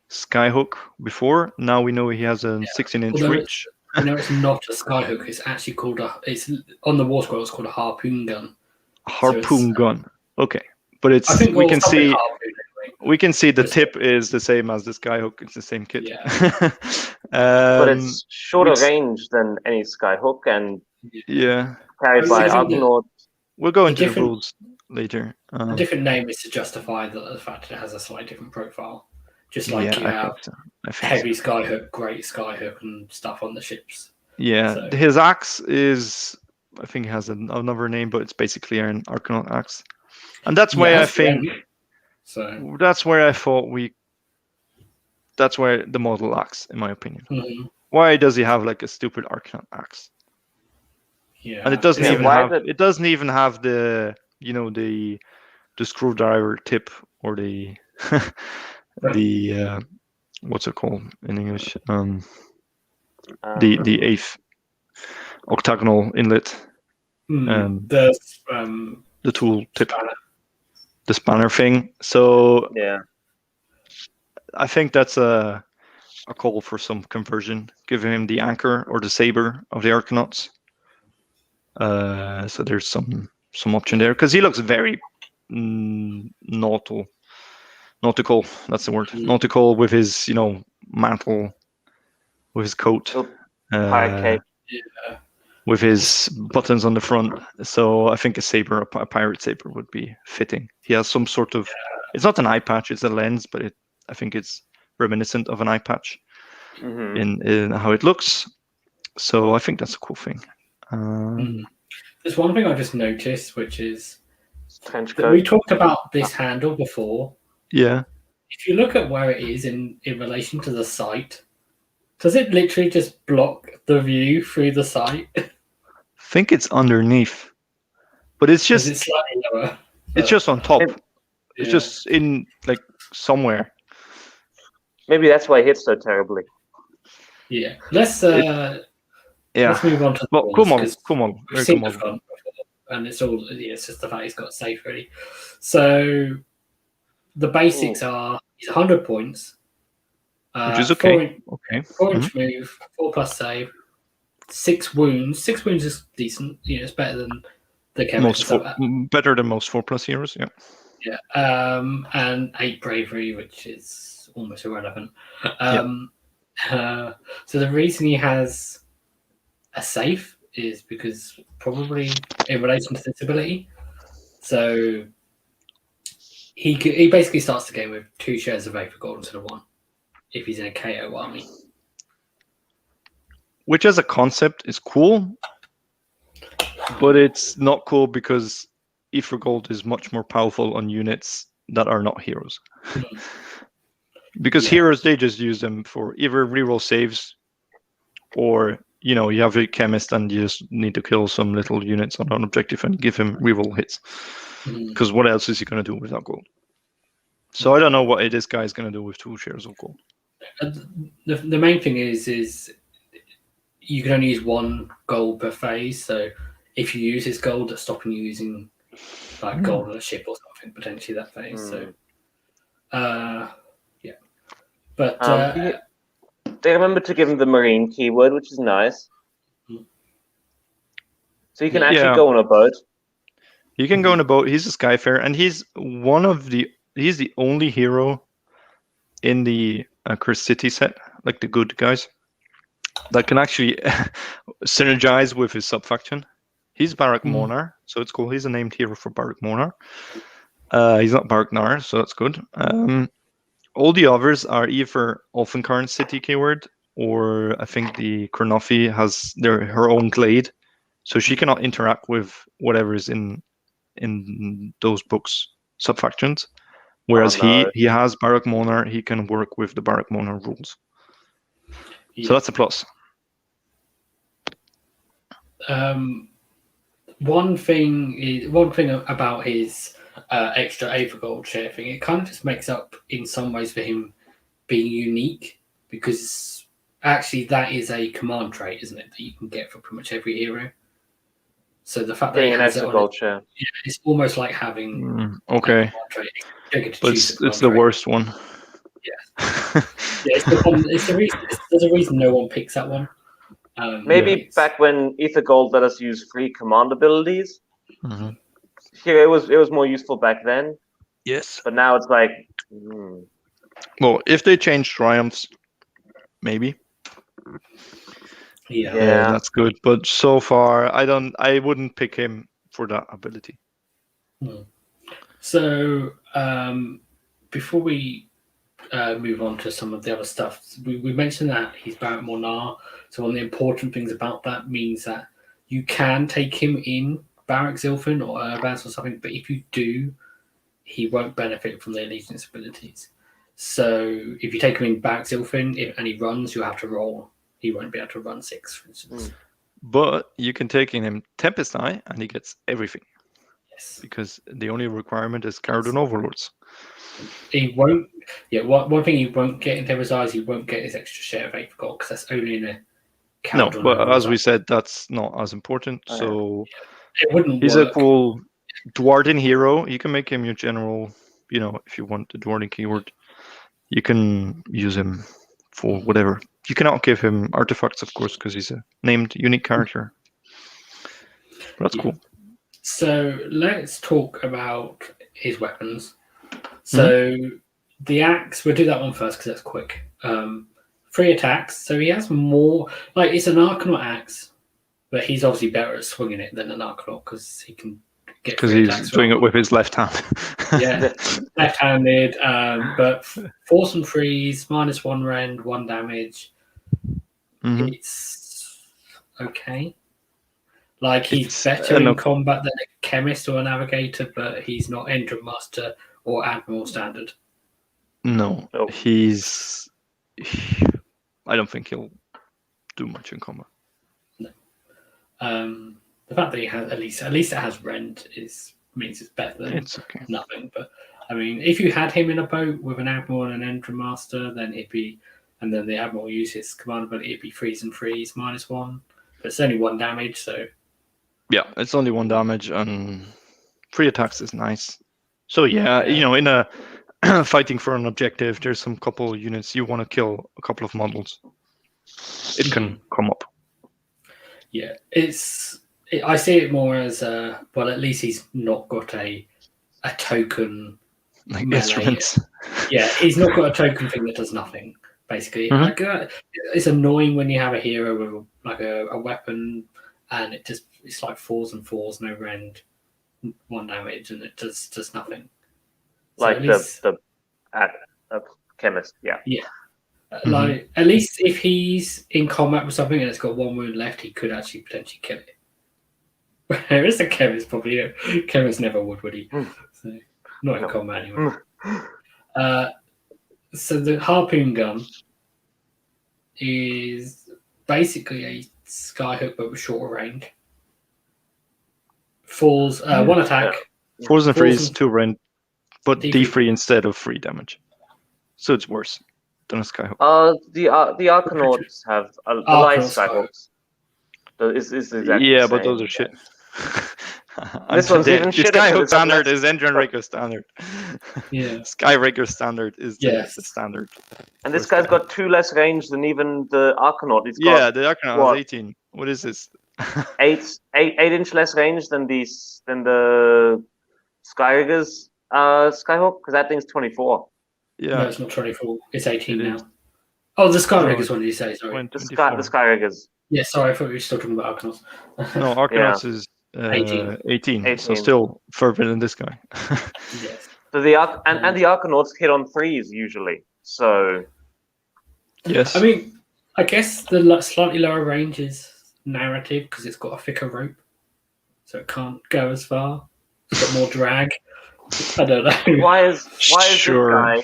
skyhook before. Now we know he has a 16-inch reach. No, it's not a skyhook. It's actually called it's on the warscrolls. It's called a harpoon gun. Harpoon gun. Okay, but it's I think we can see anyway. we can see the tip is the same as the skyhook. It's the same kit. Yeah. But it's shorter range than any skyhook and carried by Argonauts. We'll go into the rules later. A different name is to justify the fact that it has a slightly different profile. Just like you have heavy skyhook, great skyhook, and stuff on the ships. Yeah, so. His axe is, I think, it has another name, but it's basically an Argonaut axe, and that's why I think. So that's where I thought That's where the model lacks, in my opinion. Mm-hmm. Why does he have like a stupid Argonaut axe? Yeah, and it doesn't even have the the screwdriver tip or the the what's it called in English? The eighth octagonal inlet. The tool tip, the spanner thing. So I think that's a call for some conversion, giving him the anchor or the saber of the Argonauts. So there's some option there because he looks very nautical. That's the word. Nautical with his mantle, with his coat, with his buttons on the front. So I think a saber, a pirate saber, would be fitting. He has some sort of. It's not an eye patch; it's a lens, but I think it's reminiscent of an eye patch in how it looks. So I think that's a cool thing. There's one thing I just noticed, which is that we talked about this handle before. Yeah. If you look at where it is in relation to the sight, does it literally just block the view through the sight? I think it's underneath, but it's just it's slightly lower. It's just on top. It's just in like somewhere. Maybe that's why it hits so terribly. Yeah. Let's move on to the come on. We've seen the front before, and it's all it's just the fact he's got safe ready. So the basics are he's 100 points. Which is okay. 4-inch move, 4+ save, 6 wounds. 6 wounds is decent. It's better than the chemist. Better than most 4+ heroes, yeah. Yeah. And 8 bravery, which is almost irrelevant. So the reason he has a safe is because probably in relation to this ability. So he basically starts the game with 2 shares of Aether Gold instead of 1 if he's in a KO army. Which as a concept is cool, but it's not cool because Aether Gold is much more powerful on units that are not heroes. Because heroes, they just use them for either reroll saves or, you have a chemist and you just need to kill some little units on an objective and give him reroll hits. Because what else is he going to do without gold? So I don't know what this guy is going to do with 2 shares of gold. The main thing is you can only use 1 gold per phase. So if you use his gold, that's stopping you using like gold on a ship or something potentially that phase. So but they remember to give him the marine keyword, which is nice. So you can actually go on a boat. You can go on a boat. He's a Skyfarer, and he's the only hero in the Cursed City set, like the good guys, that can actually synergize with his subfaction. He's Barak Mhornar, so it's cool. He's a named hero for Barak Mhornar. He's not Barak Nar, so that's good. All the others are either Ulfenkarn City keyword, or I think the Kurnothi has her own glade, so she cannot interact with whatever is in those books subfactions. Whereas he has Barak Mhornar, he can work with the Barak Mhornar rules. So that's a plus. One thing about his extra Aether Gold share thing, it kind of just makes up in some ways for him being unique, because actually that is a command trait, isn't it, that you can get for pretty much every hero. So the fact that he has an gold share, it's almost like having okay, but it's the worst one. Yeah, it's the one. There's a reason no one picks that one. Maybe back when Ether Gold let us use free command abilities. Mm-hmm. Here it was more useful back then. Yes. But now it's like. Well, if they change triumphs, maybe. Yeah, that's good. But so far, I wouldn't pick him for that ability. So before we move on to some of the other stuff, we mentioned that he's Barak Mhornar. So one of the important things about that means that you can take him in Barak Zilfin or Urbans or something, but if you do, he won't benefit from the allegiance abilities. So if you take him in Barak Zilfin and he runs, you'll have to roll. He won't be able to run 6, for instance. But you can take in him Tempest Eye and he gets everything. Yes. Because the only requirement is Kharadron Overlords. He won't. Yeah, one thing he won't get in Tempest Eye is he won't get his extra share of 8 gold because that's only in a Kharadron. No, but as we said, that's not as important. So it wouldn't he's work. A cool Dwarden hero. You can make him your general. If you want the Dwarden keyword, you can use him for whatever. You cannot give him artifacts, of course, because he's a named unique character. But that's cool. So let's talk about his weapons. So the axe, we'll do that one first because that's quick. 3 attacks. So he has more. Like, it's an Arcanaut axe, but he's obviously better at swinging it than an Arcanaut because he can get. Because he's doing it with his left hand. Yeah, left-handed. But force and freeze, -1 rend, 1 damage. It's okay. Like, he's better in combat than a chemist or a navigator, but he's not Endron Master or Admiral standard. No, I don't think he'll do much in combat. No. The fact that he has at least it has rend means it's better than nothing. But I mean, if you had him in a boat with an Admiral and an Endron Master, then and then the Admiral uses command ability, it'd be freeze and freeze -1. But it's only 1 damage, so. Yeah, it's only 1 damage, and 3 attacks is nice. So in a fighting for an objective, there's some couple units you want to kill, a couple of models. It can come up. Yeah, I see it more as well. At least he's not got a token like instruments. Yeah, he's not got a token thing that does nothing. Basically, like it's annoying when you have a hero with like a weapon and it's like 4s and 4s, no rend, 1 damage, and it does nothing. So like the chemist, yeah. Like, at least if he's in combat with something and it's got 1 wound left, he could actually potentially kill it. Where is the chemist? Probably chemist never would he? So not in combat anyway. So the harpoon gun is basically a skyhook but with shorter range. Falls 1 attack. Force and freeze, 2 rend, but D3 instead of 3 damage. So it's worse than a skyhook. The Arcanauts have the light skyhooks. Is exactly yeah, but those are shit. This one's even shit. Skyhook standard is Engine Raker standard. Yeah. Skyraker standard is the standard. And this guy's got 2 less range than even the Arcanaut. The Arcanaut has 18. What is this? 8 inch less range than the Skyraker's Skyhook, because that thing's 24. Yeah. No, it's not 24. It's 18 now. Oh, the Skyraker's one, did you say? Sorry. The Skyraker's. Yeah, sorry, I thought we were still talking about Arcanauts. No, Arcanauts is 18, so still further than this guy. Yes. So the Arcanauts hit on 3s usually. So. Yes. I mean, I guess the slightly lower range is narrative because it's got a thicker rope, so it can't go as far. It's got more drag. I don't know. Why is this guy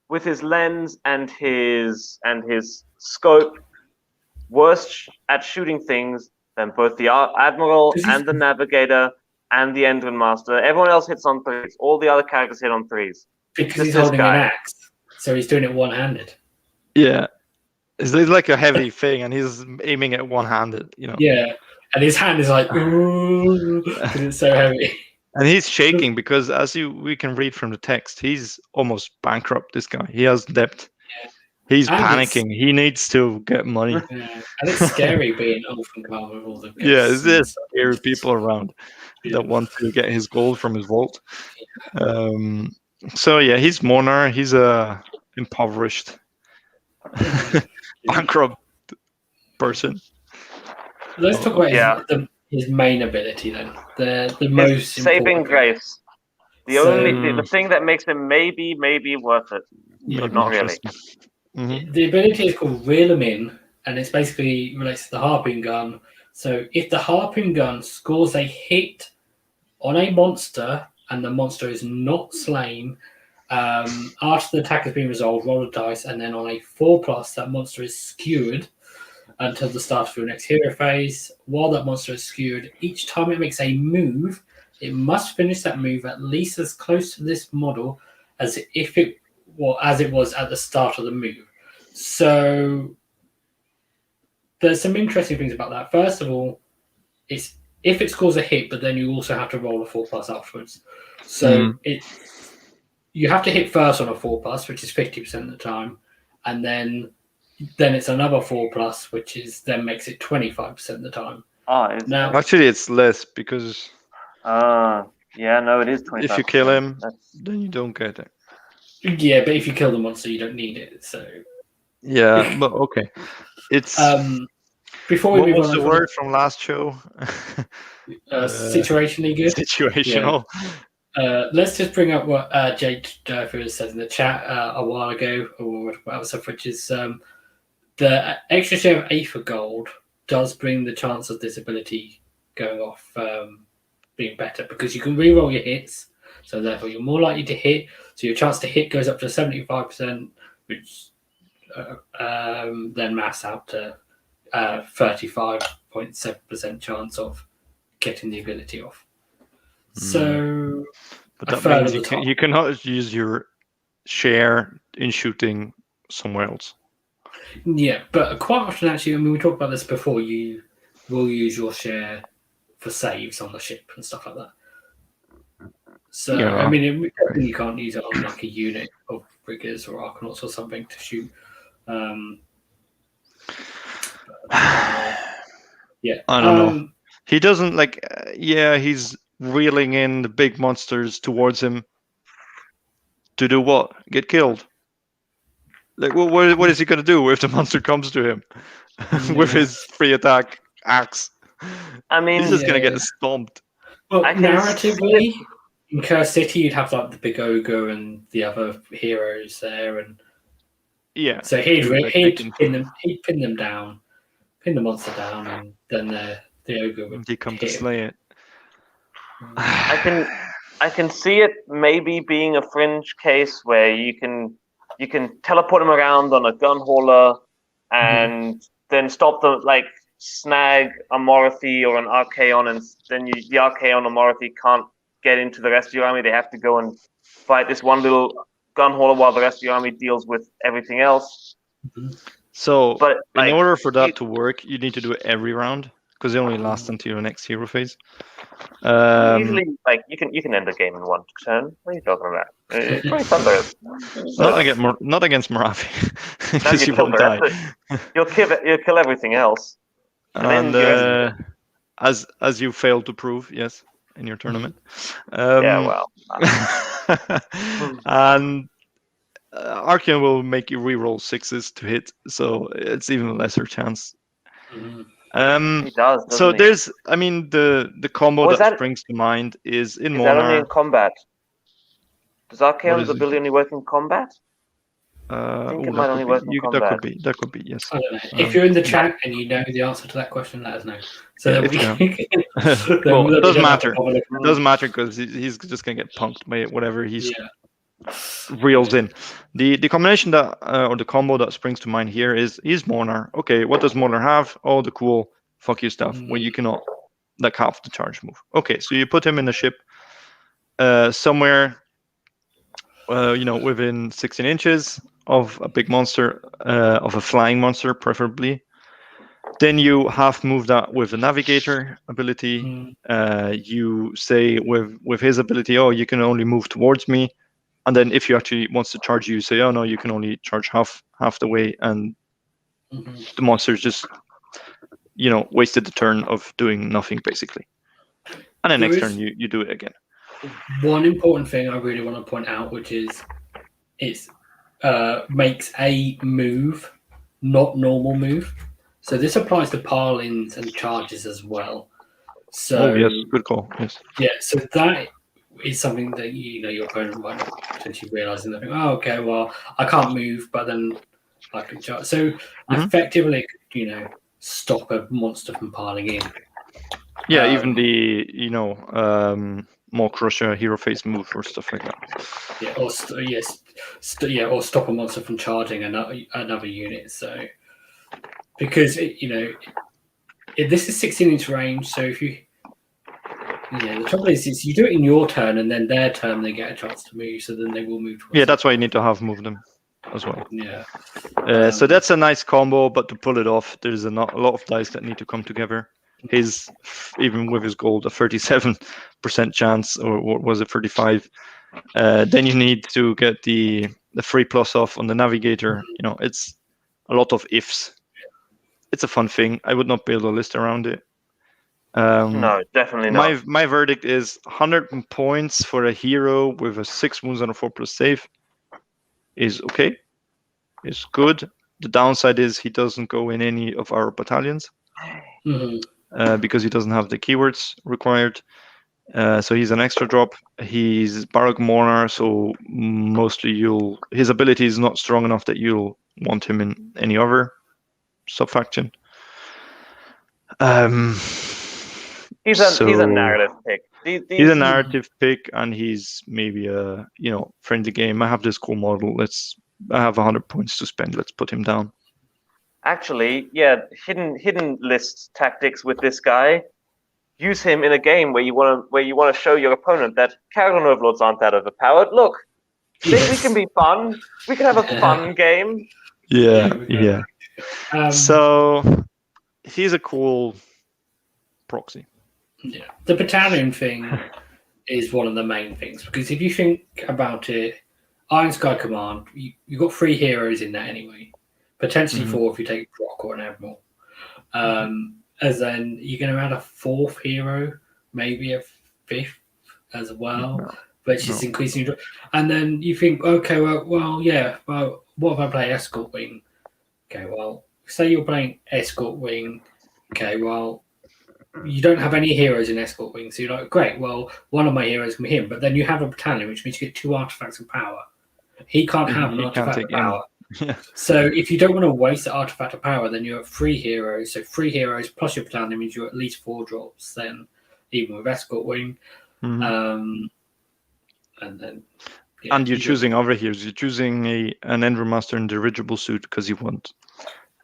with his lens and his scope worse at shooting things than both the Admiral and the Navigator and the Endron Master? Everyone else hits on 3s. All the other characters hit on 3s. Because he's holding an axe, so he's doing it one-handed. Yeah. It's like a heavy thing, and he's aiming it one-handed, Yeah, and his hand is like, because it's so heavy. And he's shaking because, as we can read from the text, he's almost bankrupt, this guy. He has debt. He's panicking. He needs to get money. Yeah. And it's scary being Orphan Command with all the ghosts. There's scary people around that want to get his gold from his vault. So yeah, he's Mhornar. He's a impoverished, bankrupt person. Let's talk about his main ability then. The most saving grace. The thing that makes him maybe worth it, but not really. Mm-hmm. The ability is called Reel 'em In, and it's basically relates to the harpoon gun. So if the harpoon gun scores a hit on a monster and the monster is not slain, after the attack has been resolved, roll a dice, and then on a 4+, that monster is skewered until the start of your next hero phase. While that monster is skewered, each time it makes a move, it must finish that move at least as close to this model as it was at the start of the move. So there's some interesting things about that. First of all, it's if it scores a hit, but then you also have to roll a 4+ afterwards. So you have to hit first on a 4+, which is 50% of the time, and then it's another 4+, which then makes it 25% of the time. Now, actually, it's less because. It is 25%. If you kill him, then you don't get it. Yeah, but if you kill the monster, you don't need it. So. Yeah, but okay. It's. Before we move on, what's the word from last show? Situationally good. Situational. Yeah. Let's just bring up what Jade Durford said in the chat a while ago, which is the extra share of Aether gold does bring the chance of this ability going off being better because you can reroll your hits, so therefore you're more likely to hit. So your chance to hit goes up to 75%, which then mass out to 35.7% chance of getting the ability off. So, but that means you cannot use your share in shooting somewhere else. Yeah, but quite often, actually, I mean, we talked about this before. You will use your share for saves on the ship and stuff like that. So, yeah. I mean, you can't use it on like a unit of riggers or arcanauts or something to shoot. Yeah, I don't know. He doesn't he's reeling in the big monsters towards him. To do what? Get killed? Like, what is he going to do if the monster comes to him with his free attack axe? I mean, he's just going to get stomped. Well, narratively, in Curse City, you'd have like the big ogre and the other heroes there, and so he'd pin them down, pin the monster down, and then the ogre would come to slay it. I can see it maybe being a fringe case where you can teleport him around on a gun hauler and then stop them, like snag a Morathi or an Archaon, and then the Archaon or Morathi can't get into the rest of your army. They have to go and fight this one little gun hauler while the rest of your army deals with everything else. So, but in order for that to work, you need to do it every round because they only last until your next hero phase. Usually, you can end the game in one turn. What are you talking about? It's pretty thunderous. Not against Morathi, because you won't die. You'll kill everything else. And as you failed to prove, yes, in your tournament. And Archaon will make you reroll 6s to hit, so it's even lesser chance. He does. So there's, I mean, the combo that springs to mind is in Mhornar. Is that only in combat? Does Archaon's ability only work in combat? I think it might only work in combat. That could be, yes. I don't know. If you're in the chat and you know the answer to that question, let us know. So well, it doesn't matter. It doesn't matter because he's just gonna get punked by whatever he's reels in. The combination that or the combo that springs to mind here is Mhornar. Okay, what does Mhornar have? Oh, the cool fuck you stuff where you cannot like half the charge move. Okay, so you put him in the ship somewhere within 16 inches of a big monster, of a flying monster preferably. Then you half move that with the navigator ability. You say with his ability, oh, you can only move towards me. And then if you actually wants to charge you, say, oh no, you can only charge half the way, and the monsters just wasted the turn of doing nothing basically. And then next turn you do it again. One important thing I really want to point out, which is it makes a move, not normal move. So this applies to pile-ins and charges as well. So yes, good call. Yes. Yeah, so that is something that your opponent might not potentially realise, and they think, "Oh, okay, well, I can't move, but then I can charge." So effectively, stop a monster from piling in. Yeah, even the more crusher hero face move or stuff like that. Yeah, or stop a monster from charging another unit. So because this is 16-inch range, so if you the trouble is you do it in your turn, and then their turn they get a chance to move, so then they will move. Yeah, that's why you need to have moved them as well. Yeah. So that's a nice combo, but to pull it off, there's a lot of dice that need to come together. His, even with his gold, a 37% chance, or what was it, 35? Then you need to get the free plus off on the navigator. It's a lot of ifs. It's a fun thing. I would not build a list around it. No, definitely not. My verdict is 100 points for a hero with a 6 wounds and a 4+ save is okay. It's good. The downside is he doesn't go in any of our battalions because he doesn't have the keywords required. So he's an extra drop. He's Barak Mhornar, so mostly his ability is not strong enough that you'll want him in any other sub-faction. He's a narrative pick. He's a narrative pick, and he's maybe a friendly game. I have this cool model. I have 100 points to spend. Let's put him down. Actually, yeah, hidden list tactics with this guy. Use him in a game where you want to show your opponent that Kharadron Overlords aren't that overpowered. Look, we can be fun. We can have a fun game. Yeah. So he's a cool proxy. Yeah, the battalion thing is one of the main things, because if you think about it, Iron Sky Command, you've got 3 heroes in that anyway, potentially 4 if you take Brock or an Admiral. As then you're going to add a 4th hero, maybe a 5th as well, which is increasing. And then you think, okay, well, what if I play Escort Wing? Okay, well, say you're playing Escort Wing. Okay, well, you don't have any heroes in Escort Wing, so you're like, great, well, one of my heroes can be him, but then you have a battalion, which means you get 2 artifacts of power. He can't have an artifact of power. So if you don't want to waste the artifact of power, then you're at 3 heroes. So 3 heroes plus your battalion means you're at least 4 drops then, even with Escort Wing. And then... Yeah, and you're choosing other heroes. You're choosing an Endremaster in dirigible suit because you want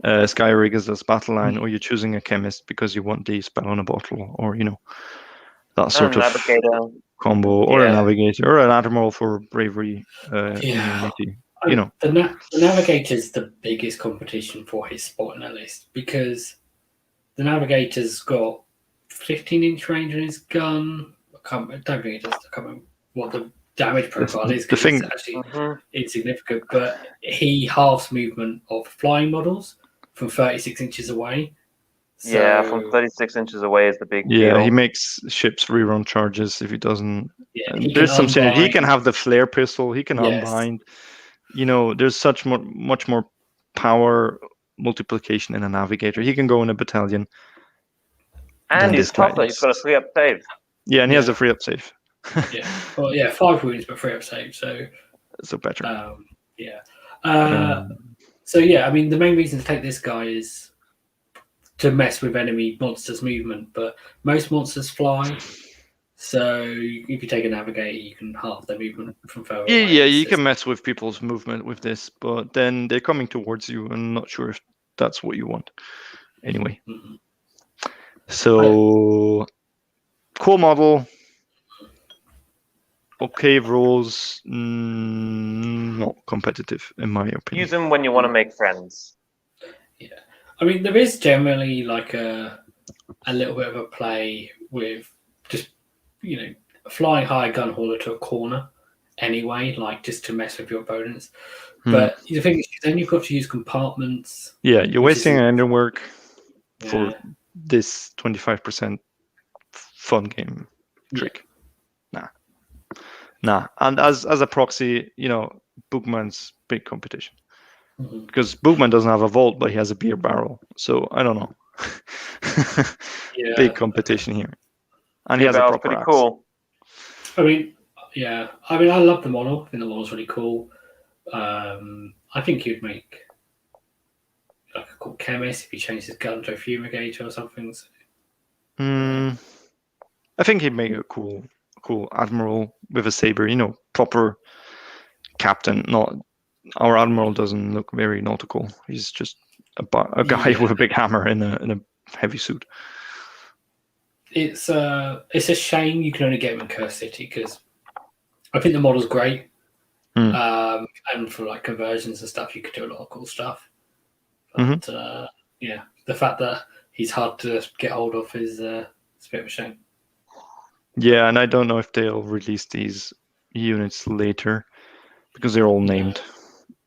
Skyriggers as battle line, or you're choosing a Chemist because you want the spell on a bottle, or that sort of navigator combo, or a navigator, or an admiral for bravery immunity. The navigator's the biggest competition for his spot in the list, because the navigator's got 15-inch range on his gun. I don't think it does. I can't remember what the damage profile is, because it's actually insignificant, but he halves movement of flying models from 36 inches away. So, from 36 inches away is the big deal. He makes ships rerun charges if he doesn't. There's some synergy. He can have the flare pistol. He can unbind. There's much more power multiplication in a navigator. He can go in a battalion. And he's tougher. He's got a 3-up save. Yeah, and he has a 3-up save. 5 wounds but 3-up save. So better. I mean, the main reason to take this guy is to mess with enemy monsters' movement, but most monsters fly. So if you take a navigator, you can halve their movement from far away. Yeah, you can mess with people's movement with this, but then they're coming towards you, and I'm not sure if that's what you want. Anyway. So, cool model. Okay rules, not competitive, in my opinion. Use them when you want to make friends. Yeah. I mean, there is generally like a little bit of a play with just, flying high gun hauler to a corner anyway, like just to mess with your opponents. But the thing is, then you've got to use compartments. Yeah, you're wasting ender work for this 25% fun game trick. Nah. And as a proxy, Bookman's big competition. Because Bookman doesn't have a vault, but he has a beer barrel. So I don't know. Big competition here. And he has a proper pretty cool. I mean, I love the model. I think the model's really cool. I think he'd make like a cool chemist if he changed his gun to a fumigator or something. So. I think he'd make a cool admiral with a saber. Proper captain. Not our admiral doesn't look very nautical. He's just a guy with a big hammer in a heavy suit. It's a shame you can only get him in Curse City because I think the model's great. And for like conversions and stuff, you could do a lot of cool stuff. But the fact that he's hard to get hold of is it's a bit of a shame. Yeah, and I don't know if they'll release these units later because they're all named.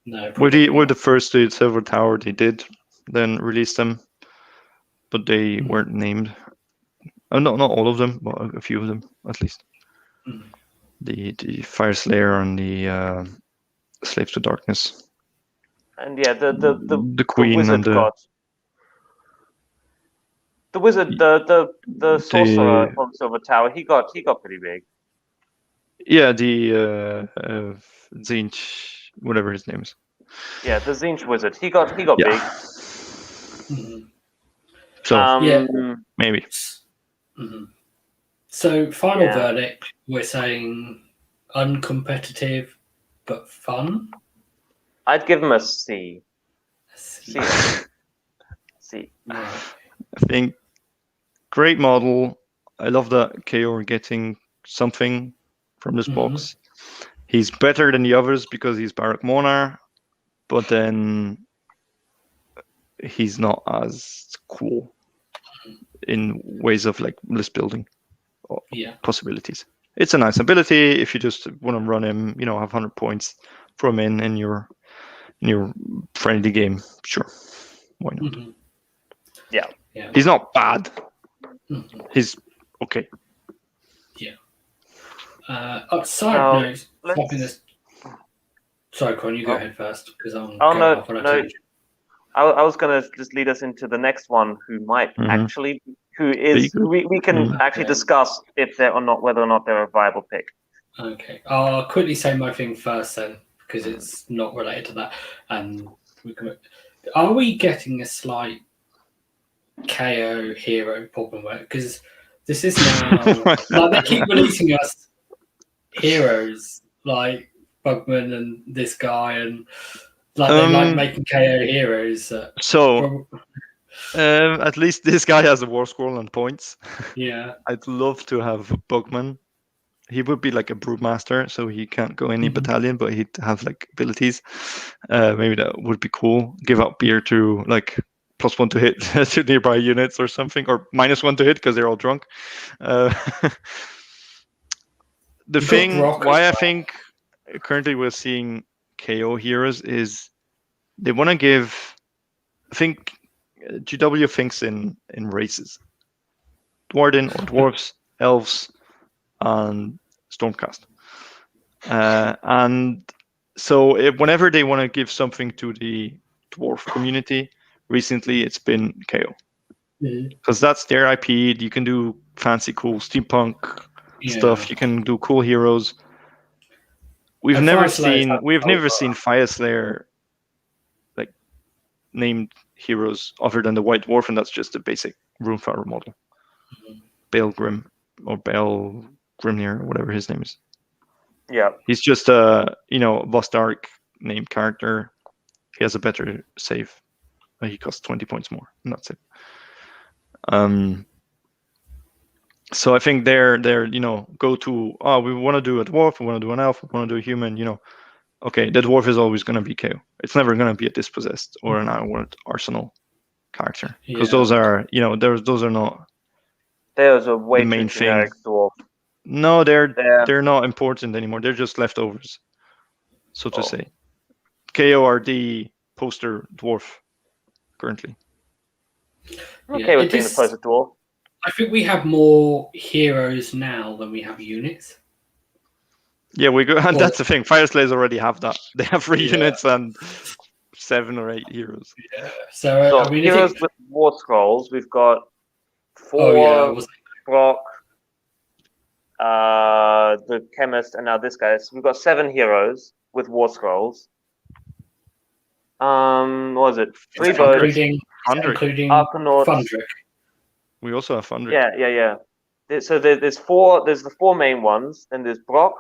No. With the first Silver Tower, they did then release them, but they weren't named. Not all of them, but a few of them at least. The Fire Slayer and the Slaves to Darkness. And the Queen wizard and the wizard, the sorcerer from Silver Tower. He got pretty big. Yeah, the Zinch, whatever his name is. Yeah, the Zinch wizard. He got big. So maybe. So final verdict, we're saying uncompetitive but fun. I'd give him a C. C. I think great model. I love that KO are getting something from this box. He's better than the others because he's Barak Mhornar, but then he's not as cool in ways of like list building possibilities. It's a nice ability if you just want to run him, have 100 points, throw him in your friendly game. Sure, why not? Yeah. He's not bad. He's okay. Side note, sorry, Con, you go ahead first because I'm. I was gonna just lead us into the next one, who might actually, we can actually discuss if they're or not, whether or not they're a viable pick. Okay, I'll quickly say my thing first then because it's not related to that, and are we getting a slight KO hero problem? Because this is now like they keep releasing us heroes like Bugman and this guy, and like they like making KO heroes. At least this guy has a war scroll and points. Yeah, I'd love to have Bugman. He would be like a brewmaster, so he can't go any battalion, but he'd have like abilities. Maybe that would be cool. Give out beer to like +1 to hit to nearby units or something, or -1 to hit because they're all drunk. The thing why I think currently we're seeing KO heroes is they want to give. I think GW thinks in races: Dwarden or dwarves, elves, and Stormcast. And so whenever they want to give something to the dwarf community, recently it's been KO. Because that's their IP. You can do fancy, cool steampunk stuff. You can do cool heroes. We've never seen Fire Slayer like named heroes other than the White Dwarf, and that's just a basic Runefarer model. Bale Grim or Bale Grimnir or whatever his name is. Yeah. He's just a Vostark named character. He has a better save. He costs 20 points more, and that's it. So I think they're go to we want to do a dwarf, we want to do an elf, we want to do a human. Okay, the dwarf is always going to be KO. It's never going to be a dispossessed or an outward arsenal character because those are those are not. There's a way the main too generic thing. dwarf. No, they're not important anymore. They're just leftovers, so to say. KORD poster dwarf currently. Okay, with being the poster dwarf. I think we have more heroes now than we have units. Yeah, we go, and that's the thing. Fire Slayers already have that. They have 3 units and 7 or 8 heroes. Yeah. So I mean, heroes with war scrolls, we've got 4 Barak, the chemist, and now this guy. So we've got 7 heroes with war scrolls. What was it? 3 boats, including Arcanauts. Fundrick. We also have Fundrick. Yeah. So there's 4. There's the 4 main ones. Then there's Barak,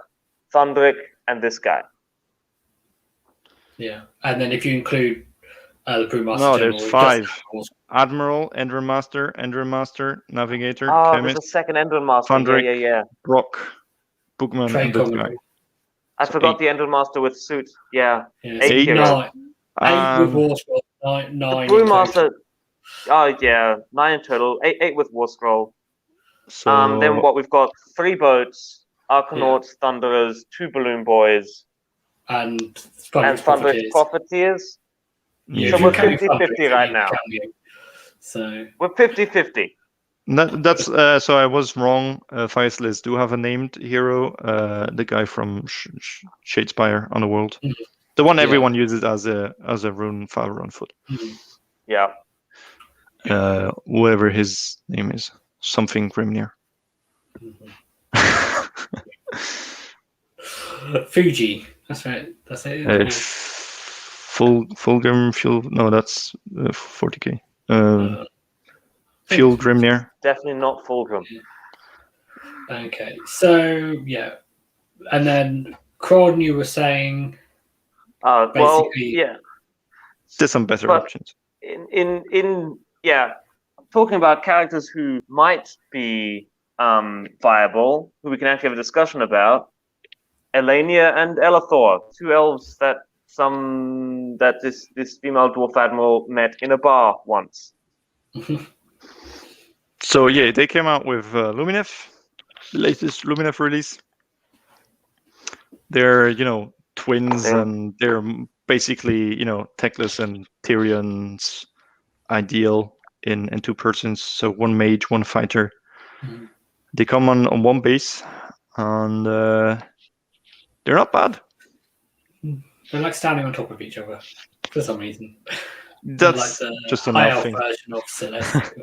Fundrick, and this guy. Yeah, and then if you include the Brewmaster. No, there's 5. Admiral, Endrin Master, Navigator, Chemist. There's a second Endrin Master. Fundrick, yeah. Brock, Bookman, and this guy. I forgot the Endrin Master with suit. Yeah. 8 heroes. 8 with War Scroll, 9 the Brewmaster. 9 in total. 8 with War Scroll. So, then what we've got 3 boats, Arcanauts, Thunderers, 2 Balloon Boys, and Fundrick's Profiteers. Yeah, so we're 50-50 right now. So we're 50-50. That's so I was wrong. Fire Slayers do have a named hero, the guy from Shadespire on the world. Mm-hmm. The one everyone uses as a rune follower on foot. Mm-hmm. Yeah. Whatever his name is, something Grimnir. Mm-hmm. Fuji. That's right. That's it. Fulgrim Fuel. No, that's 40k. Fuel Grimnir. Definitely not Fulgrim. Okay, so yeah, and then Crawdon, you were saying. There's some better options. Talking about characters who might be viable, who we can actually have a discussion about. Ellania and Ellathor, 2 elves that this female dwarf admiral met in a bar once. So yeah, they came out with Lumineth, the latest Lumineth release. They're twins, and they're basically Teclis and Tyrion's ideal in 2 persons. So 1 mage, 1 fighter. Mm-hmm. They come on 1 base, and they're not bad. They're like standing on top of each other for some reason. That's like just an odd thing. Version of Celeste.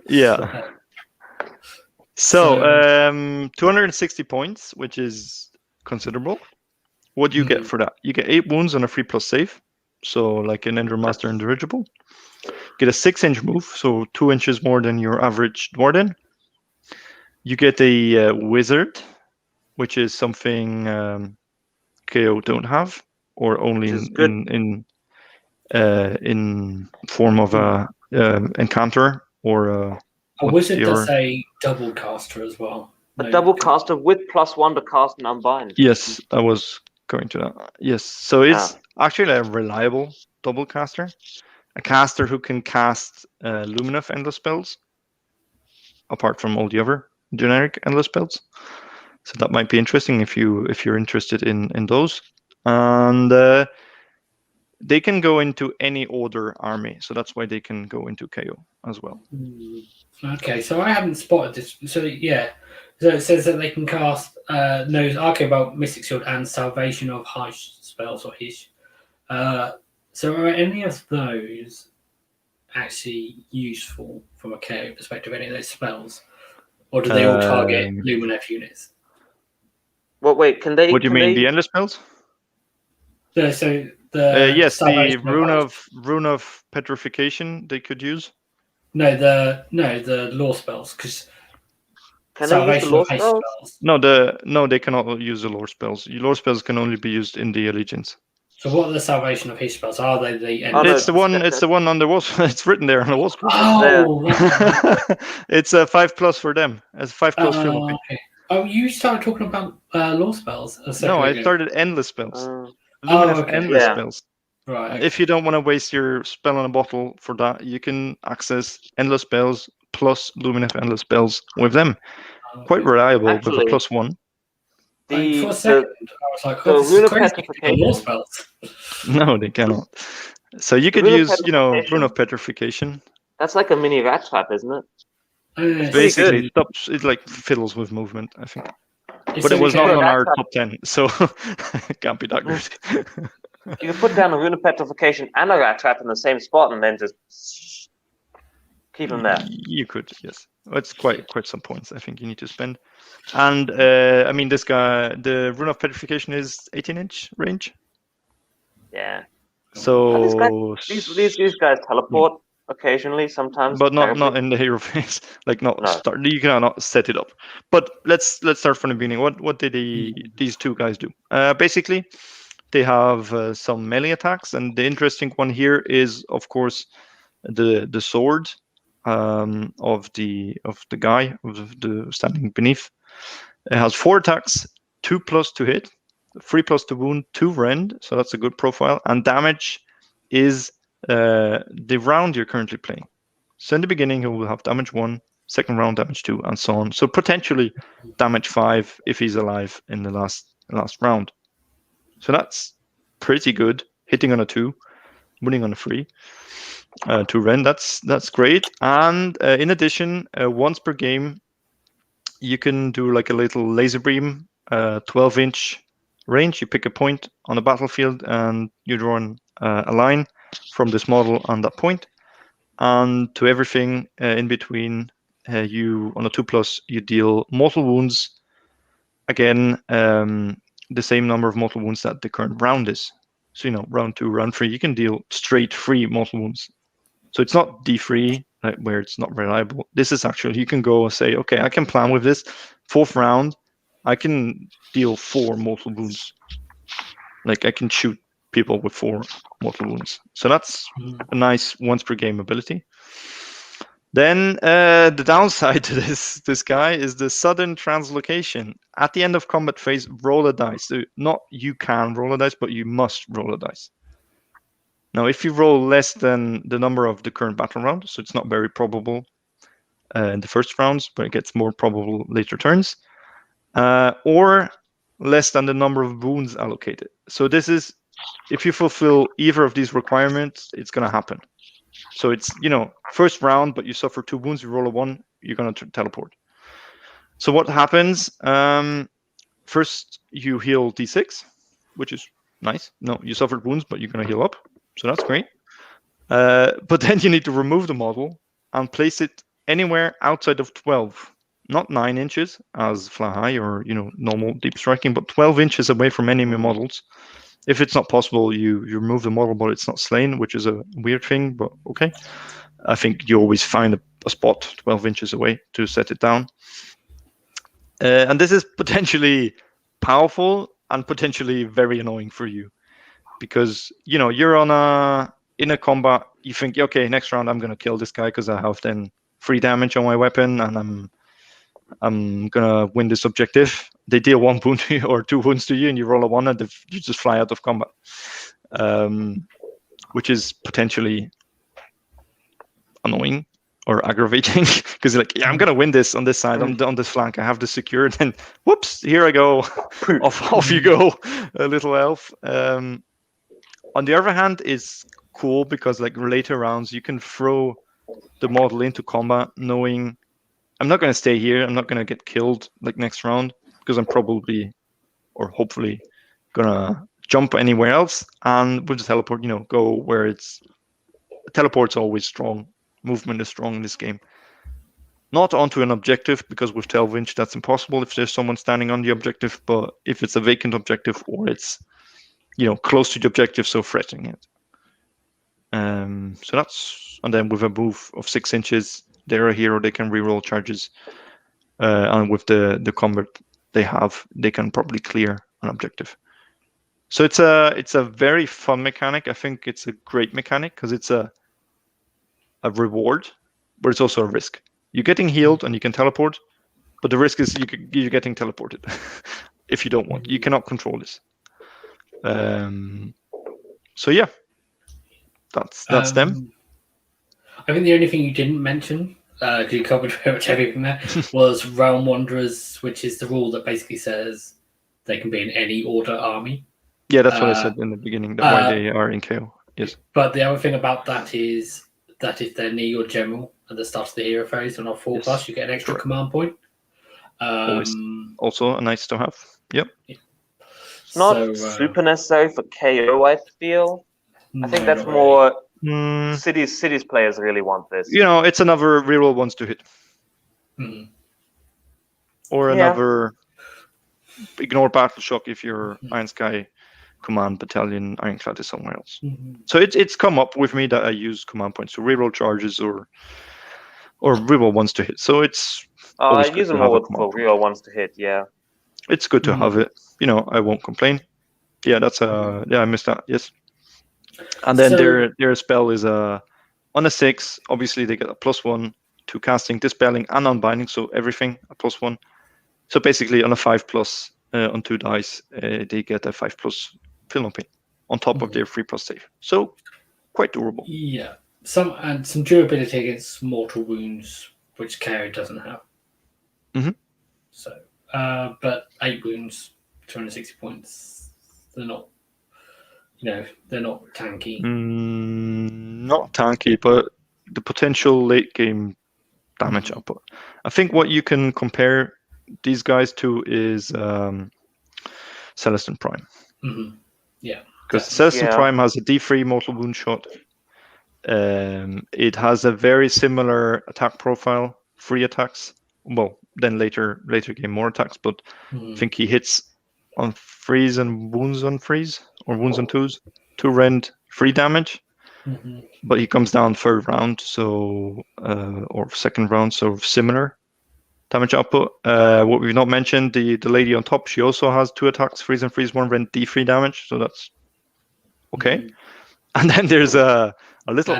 Yeah. So 260 points, which is considerable. What do you get for that? You get 8 wounds and a 3+ save. So like an Endrin Master indirigible. Get a 6-inch move, so 2 inches more than your average Dwarden. You get a wizard, which is something KO don't have, or only in form of a encounter or a wizard does a double caster as well. A double caster with +1 to cast and unbind. Yes, I was going to that. Yes, so it's actually a reliable double caster. A caster who can cast Lumineth endless spells, apart from all the other generic endless spells. So that might be interesting if you're interested in those. And they can go into any order army, so that's why they can go into KO as well. Okay, so I haven't spotted this. So yeah, so it says that they can cast Arcane Mystic Shield and Salvation of Hish spells or Hish. So are any of those actually useful from a KO perspective? Any of those spells, or do they all target Lumineth units? Well, wait, can they? What do you mean, the endless spells? Yes, the rune of petrification they could use. No, the law spells, because can they use the law spells? No, they cannot use the lore spells. Lore spells can only be used in the allegiance. So what are the salvation of his spells? Are they the? It's the one. It's the one on the wall. It's written there on the wall scroll. Oh, it's a 5+ for them. It's 5+ fuel. Okay. Oh, you started talking about law spells. No, I started endless spells. Endless spells. Right. Okay. If you don't want to waste your spell on a bottle for that, you can access endless spells plus Lumineth endless spells with them. quite reliable with a +1. For a second, I was like, oh, this is crazy. More spells. No, they cannot. So you could use, Rune of Petrification. That's like a mini rat trap, isn't it? It's basically, it stops. It like fiddles with movement, I think. But it was not on our top 10, so it can't be that good. You could put down a Rune of Petrification and a rat trap in the same spot, and then just keep them there. You could, yes. It's quite some points I think you need to spend. And I mean, this guy, the Rune of Petrification is 18-inch range. Yeah. So these guys teleport occasionally, sometimes, but not in the hero phase. Like start. You cannot set it up. But let's start from the beginning. What did these two guys do? Basically, they have some melee attacks, and the interesting one here is, of course, the sword of the guy of the standing beneath. It has 4 attacks, 2+ to hit, 3+ to wound, 2 rend, so that's a good profile. And damage is the round you're currently playing. So in the beginning, he will have damage 1, second round damage 2, and so on. So potentially damage 5 if he's alive in the last round. So that's pretty good. Hitting on a 2, winning on a 3. 2 rend, that's great. And in addition, once per game, you can do like a little laser beam, 12-inch range. You pick a point on the battlefield and you draw a line from this model on that point, and to everything in between, you on a 2+, you deal mortal wounds. Again, the same number of mortal wounds that the current round is. So round 2, round 3, you can deal straight 3 mortal wounds. So it's not D3 where it's not reliable. This is actually, you can go and say, okay, I can plan with this. 4th round, I can deal 4 mortal wounds. Like I can shoot people with 4 mortal wounds. So that's a nice once per game ability. Then the downside to this guy is the sudden translocation. At the end of combat phase, roll a dice. So not you can roll a dice, but you must roll a dice. Now, if you roll less than the number of the current battle round, so it's not very probable in the first rounds, but it gets more probable later turns, or less than the number of wounds allocated. So this is, if you fulfill either of these requirements, it's going to happen. So it's, first round, but you suffer 2 wounds, you roll a 1, you're going to teleport. So what happens? First, you heal D6, which is nice. No, you suffered wounds, but you're going to heal up. So that's great. But then you need to remove the model and place it anywhere outside of 12. Not 9 inches as fly high or normal deep striking, but 12 inches away from enemy models. If it's not possible, you remove the model, but it's not slain, which is a weird thing, but okay. I think you always find a spot 12 inches away to set it down. And this is potentially powerful and potentially very annoying for you, because you're in a combat. You think, okay, next round I'm gonna kill this guy because I have then 3 damage on my weapon, and I'm gonna win this objective. They deal 1 wound or 2 wounds to you, and you roll a 1, and you just fly out of combat, which is potentially annoying or aggravating because you're like, yeah, I'm gonna win this on this side, on this flank. I have this secured, and whoops, here I go, off you go, a little elf. On the other hand, it's cool because like later rounds, you can throw the model into combat knowing I'm not going to stay here. I'm not going to get killed like next round because I'm probably or hopefully going to jump anywhere else, and with the teleport, go where it's. Teleport's always strong. Movement is strong in this game. Not onto an objective, because with 12-inch that's impossible if there's someone standing on the objective, but if it's a vacant objective or it's close to the objective, so threatening it. So that's, and then with a move of 6 inches, they're a hero, they can reroll charges, and with the combat they have, they can probably clear an objective. So it's a very fun mechanic. I think it's a great mechanic because it's a reward, but it's also a risk. You're getting healed and you can teleport, but the risk is you're getting teleported if you don't want. You cannot control this. So yeah, that's them. I think the only thing you didn't mention you covered pretty much everything there, was Realm Wanderers, which is the rule that basically says they can be in any order army. Yeah, that's what I said in the beginning, that why they are in KO. Yes. But the other thing about that is that if they're near your general at the start of the hero phase and on 4+, you get an extra command point. Always. Also nice to have. Yep. It's not super necessary for KO, I feel. I think that's more cities players really want this. It's another reroll ones to hit. Or another ignore battle shock if your Iron Sky command battalion Ironclad is somewhere else. So it's come up with me that I use command points to reroll charges or reroll ones to hit. So it's I use them all for reroll ones to hit. Yeah, it's good to have it. I won't complain. Yeah, that's I missed that. Yes. And then their spell is on a 6. Obviously, they get a +1 to casting, dispelling, and unbinding. So everything a +1. So basically, on a 5+ on 2 dice, they get a 5+ fill no pain on top of their 3+ save. So quite durable. Yeah, some durability against mortal wounds, which KO doesn't have. So, but 8 wounds, 260 points. They're not. They're not tanky. Not tanky, but the potential late game damage output. I think what you can compare these guys to is Celestine Prime. Yeah. Because Celestine Prime has a D3 mortal wound shot. It has a very similar attack profile, 3 attacks. Well, then later game more attacks, but I think he hits on 3s and wounds on 3s, or wounds on 2s, 2 rend, 3 damage. But he comes down 3rd round, so or 2nd round, so similar damage output. What we've not mentioned, the lady on top, she also has 2 attacks, 3s and 3s, 1 rend, D3 damage, so that's okay. And then there's a little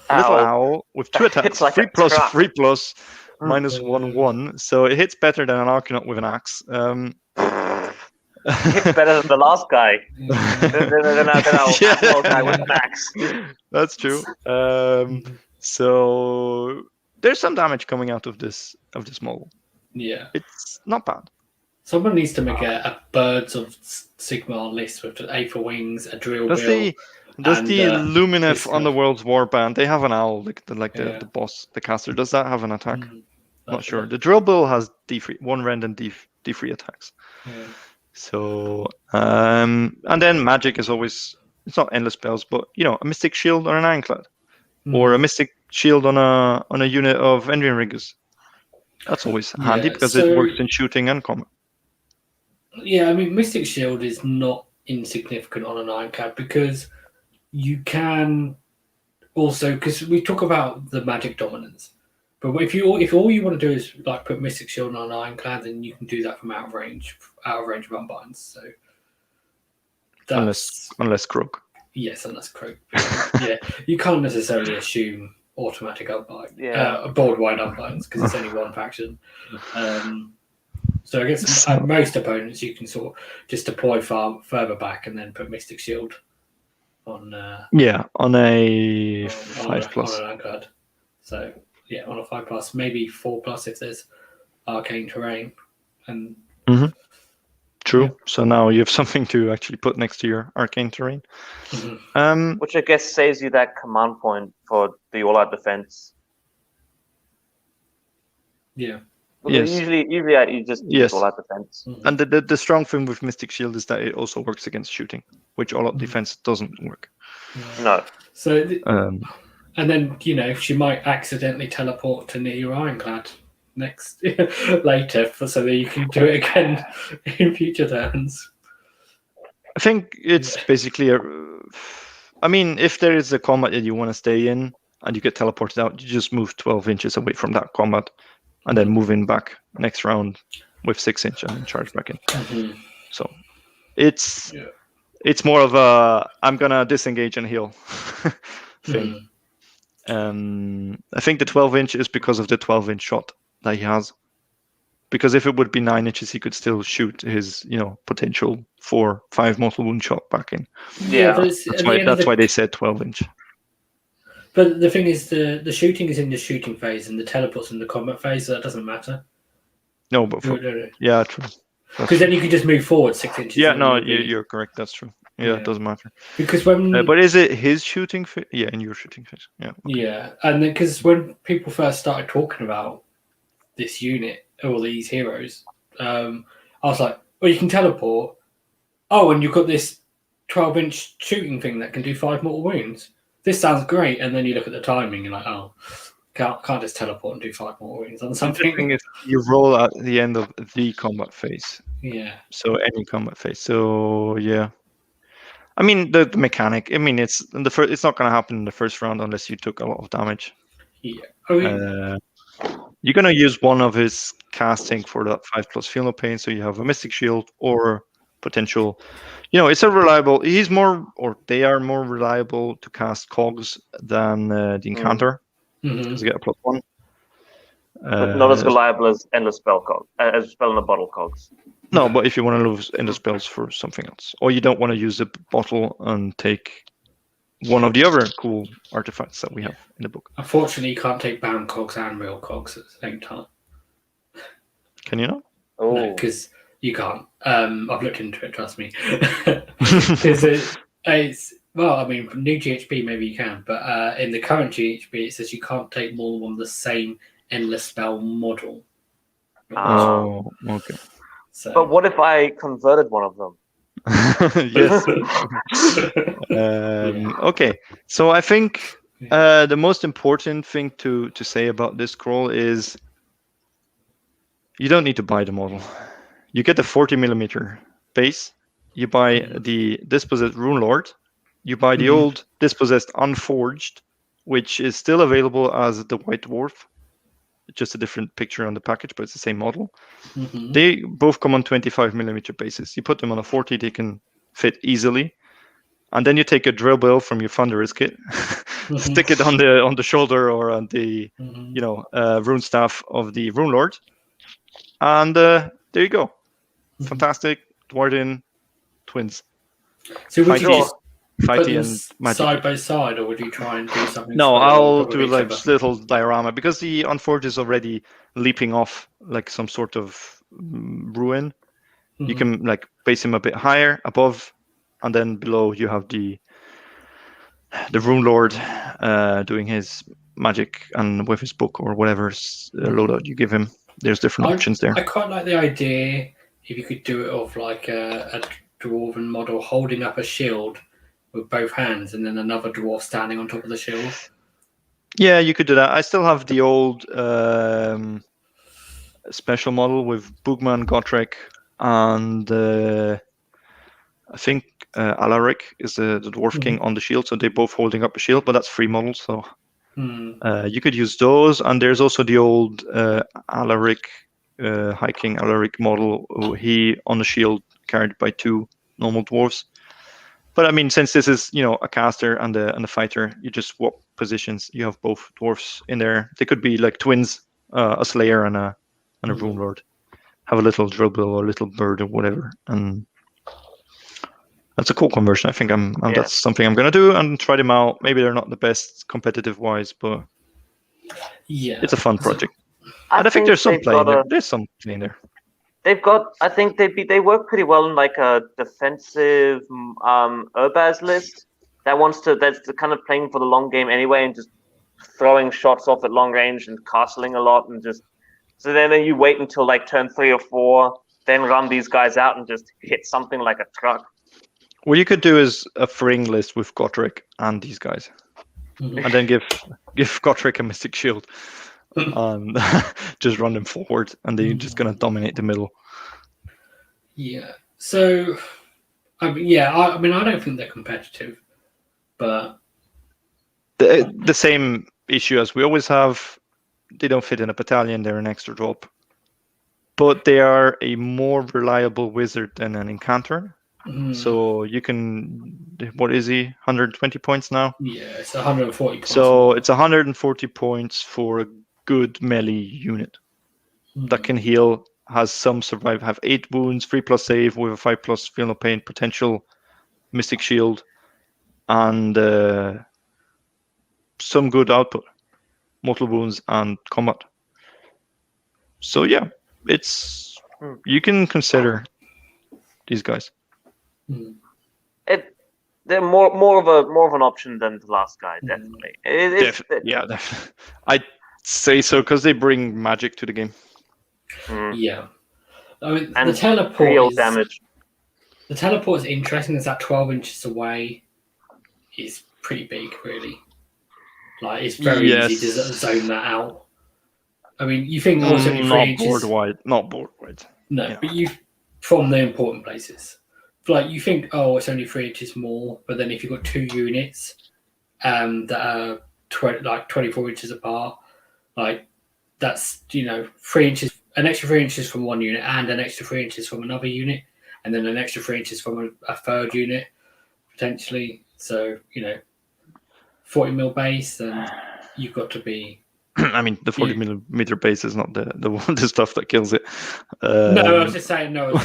owl with 2 attacks, like 3+, 3+, -1/1. So it hits better than an Arcanaut with an axe. It's better than the last guy. than our guy with an axe. That's true. So there's some damage coming out of this model. Yeah, it's not bad. Someone needs to make a Birds of Sigmar list with Aether wings, a drill bill. Does the Lumineth Underworld's Warband? They have an owl, the boss, the caster. Does that have an attack? Not sure. The drill bill has D3, 1 rend and D3 attacks. Yeah. So and then magic is always, it's not endless spells, but a mystic shield on an Ironclad, or a mystic shield on a unit of Endrian Riggers. That's always handy because it works in shooting and combat. Yeah, I mean, mystic shield is not insignificant on an Ironclad because you can also, because we talk about the magic dominance, but if all you want to do is put mystic shield on an Ironclad, then you can do that from out of range of unbinds. So unless Croak. Yes, unless Croak. Yeah, you can't necessarily assume automatic unbind. Board-wide unbinds because it's only one faction. So against most opponents, you can sort of just deploy further back and then put mystic shield on. On a 5+. On an Ironclad. So. Yeah, on a 5+, maybe 4+ if there's arcane terrain. And True. Yeah. So now you have something to actually put next to your arcane terrain. Which I guess saves you that command point for the all-out defense. Yeah. Well, usually you just use all-out defense. And the strong thing with Mystic Shield is that it also works against shooting, which all-out defense doesn't work. No. So. And then, she might accidentally teleport to near your Ironclad later, so that you can do it again in future turns. I think it's basically if there is a combat that you want to stay in and you get teleported out, you just move 12 inches away from that combat and then move in back next round with 6 inch and then charge back in. So it's more of a I'm gonna disengage and heal thing. I think the 12 inch is because of the 12-inch shot that he has. Because if it would be 9 inches, he could still shoot his, potential 4-5 mortal wound shot back in. Yeah, that's why they said 12 inch. But the thing is, the shooting is in the shooting phase, and the teleport's in the combat phase, so that doesn't matter. No, but yeah, true. Because then you can just move forward 6 inches. Yeah, no, you're correct. That's true. Yeah, it doesn't matter. Because when, but is it his shooting phase? Yeah, in your shooting phase. Yeah. Okay. Yeah, and because when people first started talking about this unit, all these heroes, I was like, well, you can teleport. Oh, and you've got this 12-inch shooting thing that can do 5 mortal wounds. This sounds great. And then you look at the timing, and you're like, oh, can't just teleport and do 5 mortal wounds on something. The thing is, you roll at the end of the combat phase. Yeah. So any combat phase. So yeah. I mean the mechanic. I mean it's not going to happen in the first round unless you took a lot of damage. Yeah. I mean, you're going to use one of his casting for that 5+ feel no pain. So you have a Mystic Shield or potential. It's a reliable. They are more reliable to cast cogs than the Incantor. Because you get a +1. But not as reliable as Endless Spell Cog, as Spell in a Bottle Cogs. No, but if you want to lose Endless Spells for something else, or you don't want to use the bottle and take one of the other cool artifacts that we have in the book. Unfortunately, you can't take bound cogs and real cogs at the same time. Can you not? Oh, no, because you can't. I've looked into it. Trust me. Because well, I mean, from new GHB maybe you can, but in the current GHB it says you can't take more than one of the same endless spell model. Oh, okay. So. But what if I converted one of them? Yes. Okay. So I think the most important thing to say about this scroll is you don't need to buy the model. You get the 40mm base. You buy the Dispossessed Rune Lord. You buy the old Dispossessed Unforged, which is still available as the White Dwarf. Just a different picture on the package, but it's the same model. They both come on 25mm bases. You put them on a 40, they can fit easily. And then you take a drill bill from your Thunderous kit, stick it on the shoulder or on the rune staff of the Rune Lord, and there you go. Fantastic Dwarden twins. So would you put them side by side, or would you try and do something? No, I'll do like this little diorama because the Unforged is already leaping off like some sort of ruin. You can like base him a bit higher above, and then below you have the Rune Lord doing his magic and with his book or whatever loadout you give him. There's different options there. I quite like the idea if you could do it of like a dwarven model holding up a shield with both hands, and then another dwarf standing on top of the shield. Yeah, you could do that. I still have the old special model with Boogman, Gotrek, and I think Alaric is the Dwarf King on the shield. So they're both holding up a shield, but that's free models. So you could use those. And there's also the old Alaric, High King Alaric model. He on the shield carried by 2 normal dwarves. But I mean, since this is a caster and a fighter, you just swap positions. You have both dwarfs in there. They could be like twins, a Slayer and a Rune Lord. Have a little drill bill or a little bird or whatever, and that's a cool conversion. I think that's something I'm gonna do and try them out. Maybe they're not the best competitive wise, but it's a fun project. And I think there's some play in there. There's some play in there. They've got. I think they work pretty well in like a defensive Urbaz list that's kind of playing for the long game anyway, and just throwing shots off at long range and castling a lot, and just so then you wait until like turn 3 or 4, then run these guys out and just hit something like a truck. What you could do is a Fring list with Gotrek and these guys, and then give Gotrek a Mystic Shield. And just run them forward, and they're just going to dominate the middle. Yeah. So, I mean, I don't think they're competitive, but the same issue as we always have. They don't fit in a battalion. They're an extra drop, but they are a more reliable wizard than an Incantor. So you can. What is he? 120 points now. Yeah, it's 140 points. So it's 140 points for a good melee unit that can heal, has some survive, have 8 wounds, 3+ save with a 5+ feel no pain, potential Mystic Shield, and some good output, mortal wounds and combat. So yeah, it's you can consider these guys. They're more of an option than the last guy, definitely. Definitely. I'd say so because they bring magic to the game. Yeah, I mean, and the teleport real is damage. The teleport is interesting. It's that 12 inches away. Is pretty big, really. Like it's very easy to zone that out. I mean, you think it's only 3 inches. Not board wide. No, but you from the important places. Like you think, it's only 3 inches more, but then if you've got 2 units that are 24 inches apart, like that's 3 inches, an extra 3 inches from one unit, and an extra 3 inches from another unit, and then an extra 3 inches from a third unit potentially. So 40 mil base, then you've got to be. I mean, the 40 millimeter base is not the stuff that kills it. No, I was just saying no.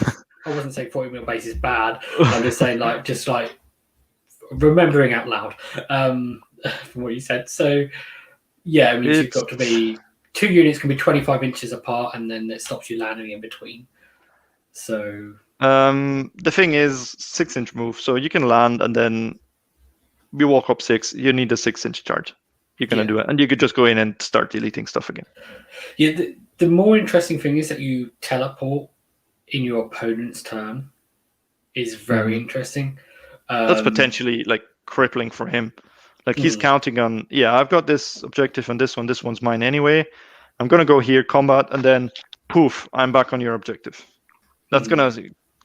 I wasn't saying 40 mil base is bad. I'm just saying just remembering out loud from what you said. So yeah, it means you've got to be 2 units can be 25 inches apart, and then it stops you landing in between. So the thing is 6-inch move, so you can land and then you walk up 6. You need a 6-inch charge. You're gonna do it, and you could just go in and start deleting stuff again. Yeah, the more interesting thing is that you teleport in your opponent's turn. Is very interesting. That's potentially like crippling for him. Like he's counting on, I've got this objective and this one's mine anyway. I'm gonna go here, combat, and then poof, I'm back on your objective. That's gonna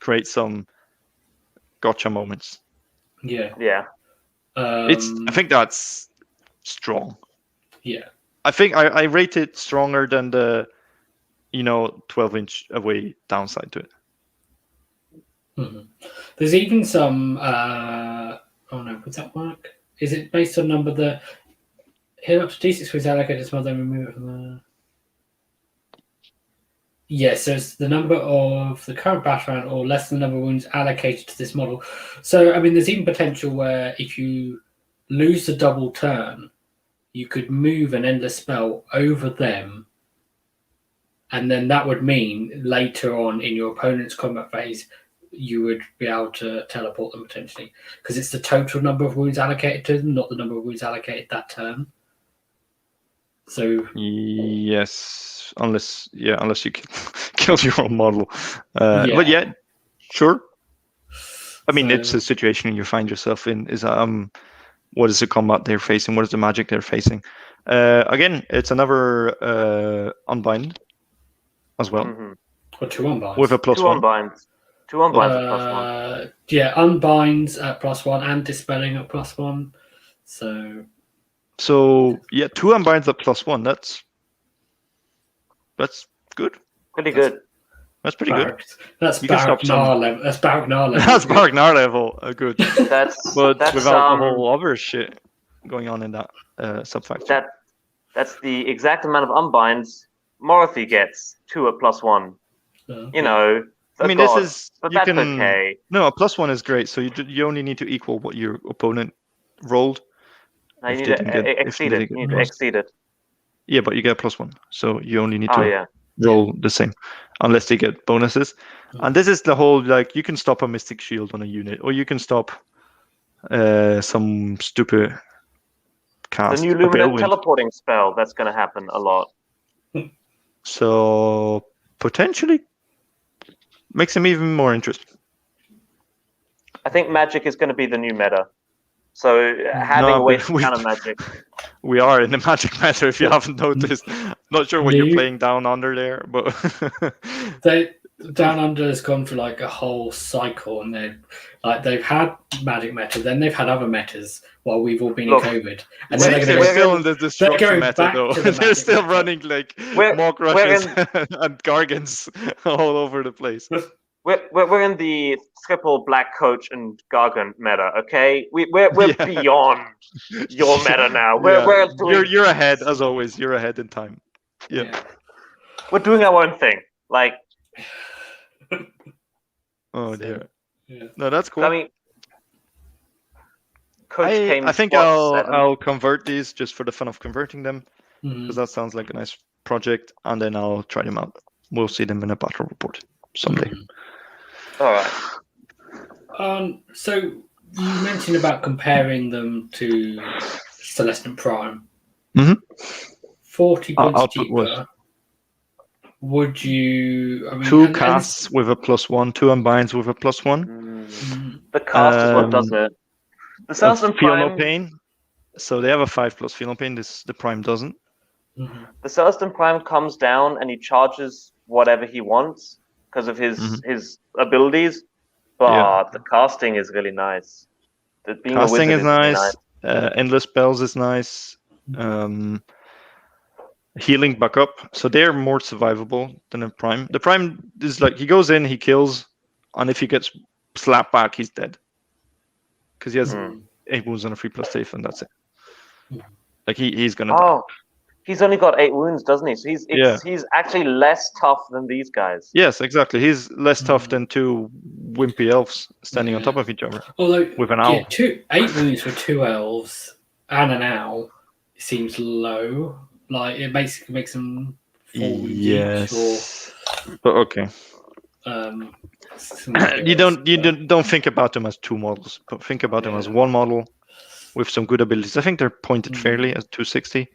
create some gotcha moments. Yeah. I think that's strong. Yeah. I think I rate it stronger than the 12-inch away downside to it. There's even some would that work? Is it based on number that hit up to D6 with allocated small, then remove it from the so it's the number of the current battleground or less than the number of wounds allocated to this model. So I mean there's even potential where if you lose the double turn, you could move an endless spell over them, and then that would mean later on in your opponent's combat phase you would be able to teleport them potentially, because it's the total number of wounds allocated to them, not the number of wounds allocated that turn. So yes, unless you kill your own model. But yeah, sure. I mean, it's a situation you find yourself in. Is what is the combat they're facing? What is the magic they're facing? Again, it's another unbind as well. Or 2 unbinds. With a +1. 2 unbinds. 2 unbinds at +1. Yeah, unbinds at +1 and dispelling at +1. So yeah, 2 unbinds at +1. That's good. Pretty good. That's pretty good. That's Barak level. That's Barak level. That's Barak level. Good. That's without the whole other shit going on in that subfaction. That's the exact amount of unbinds Morothy gets 2 at +1. I mean, that's okay. No, a +1 is great. So you only need to equal what your opponent rolled. No, you need to exceed it. You need to exceed it. Yeah, but you get a +1, so you only need to roll the same, unless they get bonuses. And this is the whole you can stop a Mystic Shield on a unit, or you can stop some stupid cast. The new Lumineth teleporting spell that's going to happen a lot. So potentially makes him even more interesting. I think magic is going to be the new meta. So having a way to counter magic. We are in the magic meta, if you haven't noticed. Not sure what you're playing down under there, but Down Under has gone through a whole cycle, and they've had magic meta, then they've had other metas while we've all been in COVID, and then they're still in the destruction meta though. They're still running mock rushes and gargants all over the place. We're in the triple black coach and gargant meta, okay? We're beyond your meta now. You're ahead as always. You're ahead in time. Yeah. We're doing our own thing. Oh dear. Yeah. No, that's cool. I mean, came. I think I'll convert these just for the fun of converting them, because that sounds like a nice project, and then I'll try them out. We'll see them in a battle report someday. All right. So you mentioned about comparing them to Celestant Prime. 40 points cheaper. Would you? I mean, 2 casts with a +1, 2 unbinds with a +1. The cast is what does it. The Celestant feel Prime. no pain. So they have a 5+ feel no pain. The Prime doesn't. The Celestant Prime comes down and he charges whatever he wants because of his abilities. But the casting is really nice. Casting is nice. Endless spells is nice. Healing back up, so they're more survivable than a Prime. The Prime is like he goes in, he kills, and if he gets slapped back, he's dead. Because he has 8 wounds on a 3+ save, and that's it. Like he's gonna die. He's only got 8 wounds, doesn't he? So he's actually less tough than these guys. Yes, exactly. He's less tough than 2 wimpy elves standing on top of each other. Although with an owl. 8 wounds for 2 elves and an owl seems low. Like it basically makes them 4 wounds each. But okay. You don't think about them as 2 models, but think about them as 1 model with some good abilities. I think they're pointed fairly as 260.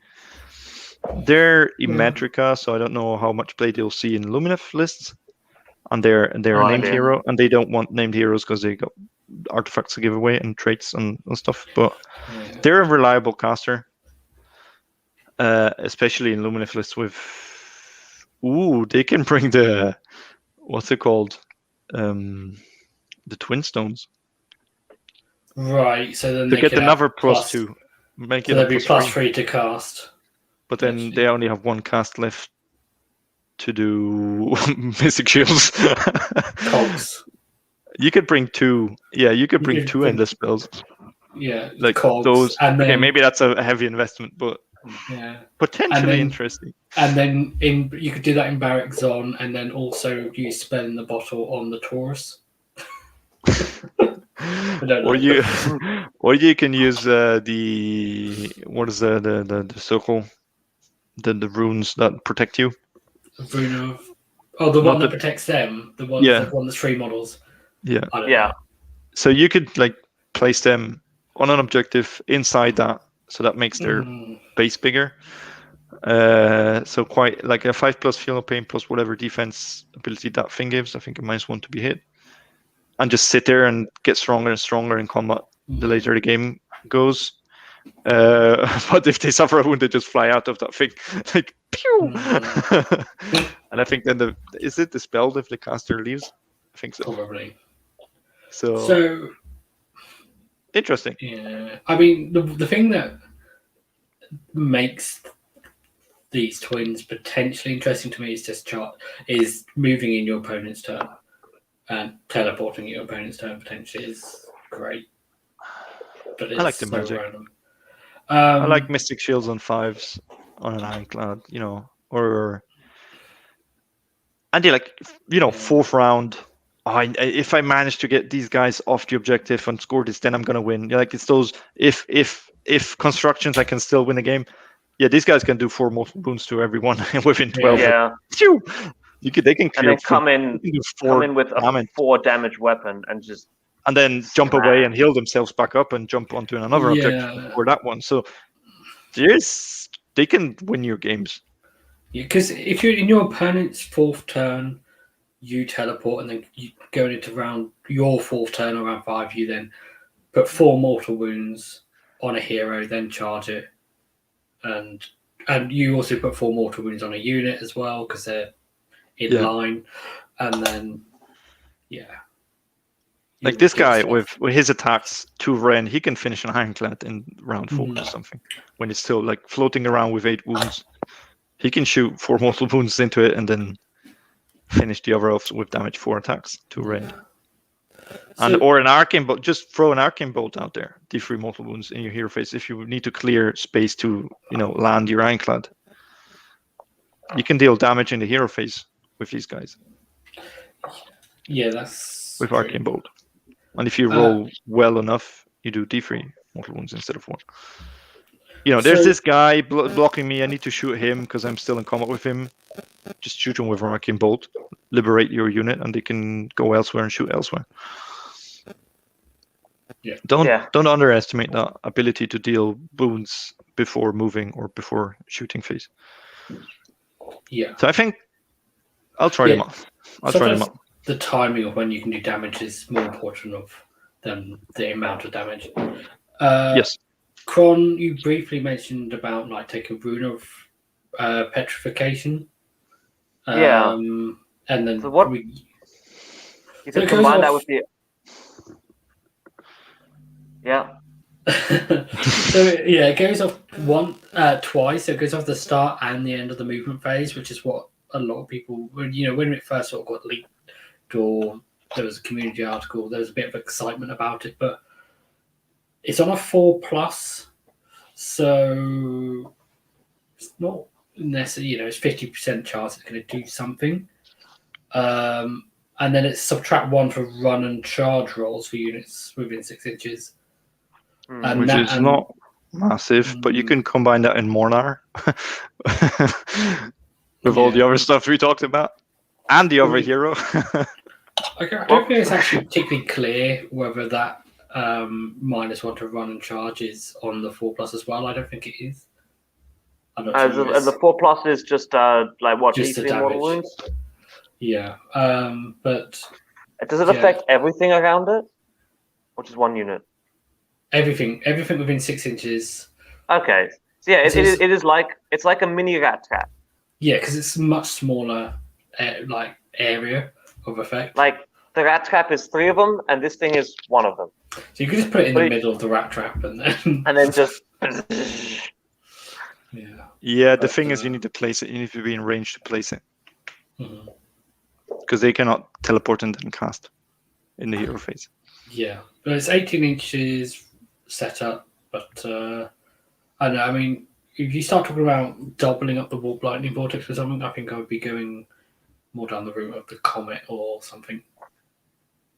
They're Immetrica, so I don't know how much play they'll see in Lumineth lists. And they're a named hero, and they don't want named heroes because they got artifacts to give away and traits and stuff. But they're a reliable caster. Especially in Lumineth lists with they can bring the what's it called? The Twin Stones. Right, so then they get another +2. Make it so they'd be +3 to cast. But then they only have 1 cast left to do Mystic Shields. Cogs. You could bring 2. Yeah, you could bring 2 endless spells. Yeah, like cogs. Those. And then, okay, maybe that's a heavy investment, but potentially interesting. And then you could do that in Barak Zon, and then also use Spell in the Bottle on the Taurus. Or you can use the circle, the runes that protect you. Rune of the one that protects them, the one that's 3 models. Yeah. So you could like place them on an objective inside that, so that makes their base bigger. So quite like a 5+ feel no pain plus whatever defense ability that thing gives. I think a -1 to be hit, and just sit there and get stronger and stronger in combat the later the game goes. But if they suffer a wound, they just fly out of that thing like pew. And I think then is it dispelled if the caster leaves? I think so. Probably. So interesting. Yeah, I mean the thing that makes these twins potentially interesting to me is moving in your opponent's turn and teleporting your opponent's turn potentially is great. But it's I like the magic. Random. I like Mystic Shields on 5s on an Ironclad, or and they like 4th round. If I manage to get these guys off the objective and score this, then I'm gonna win. Like it's those if constructions I can still win a game. Yeah, these guys can do 4 mortal wounds to everyone within 12. Yeah. They can clear. And then come in with a 4 damage weapon and just. And then jump away and heal themselves back up and jump onto another objective for that one. So they can win your games. Yeah, because if you're in your opponent's 4th turn, you teleport, and then you go into your 4th turn or round 5, you then put 4 mortal wounds on a hero, then charge it. And you also put 4 mortal wounds on a unit as well because they're in line, and then like this guy with his attacks 2 Ren, he can finish an Ironclad in round 4 or something when it's still like floating around with 8 wounds. He can shoot 4 mortal wounds into it and then finish the other elves with damage 4 attacks 2 Ren. Or an arcane bolt. Just throw an arcane bolt out there. D3 mortal wounds in your hero phase if you need to clear space to land your Ironclad. You can deal damage in the hero phase with these guys. Yeah, that's with arcane bolt. And if you roll well enough, you do D3 mortal wounds instead of 1. There's this guy blocking me. I need to shoot him because I'm still in combat with him. Just shoot him with an arcane bolt. Liberate your unit, and they can go elsewhere and shoot elsewhere. Yeah. Don't underestimate that ability to deal wounds before moving or before shooting phase. Yeah. So I think I'll try them out. The timing of when you can do damage is more important than the amount of damage. Yes. Kron, you briefly mentioned about taking Rune of Petrification. And then you can combine that with the. Yeah. It goes off twice. So it goes off the start and the end of the movement phase, which is what a lot of people, when it first sort of got leaked, or there was a community article, there was a bit of excitement about it, but it's on a 4+, so it's not necessarily, it's 50% chance it's going to do something. And then it's subtract 1 for run and charge rolls for units within 6 inches. Which is not massive, but you can combine that in Mhornar with all the other stuff we talked about and the other hero. I don't think it's actually particularly clear whether that -1 to run and charge is on the 4+ as well. I don't think it is. I'm not sure. And the 4+ is just what, just the mortal wounds? Yeah, but does it affect everything around it, or just 1 unit? Everything within 6 inches. Okay, so yeah, it's like a mini rat trap. Yeah, because it's a much smaller area of effect. Like the rat trap is 3 of them, and this thing is 1 of them. So you could just put it in the middle of the rat trap, and then just. Yeah, the thing is, you need to place it. You need to be in range to place it, because they cannot teleport and then cast in the hero phase. Yeah, but it's 18 inches set up, but I don't know. I mean, if you start talking about doubling up the warp lightning vortex or something, I think I would be going more down the route of the comet or something.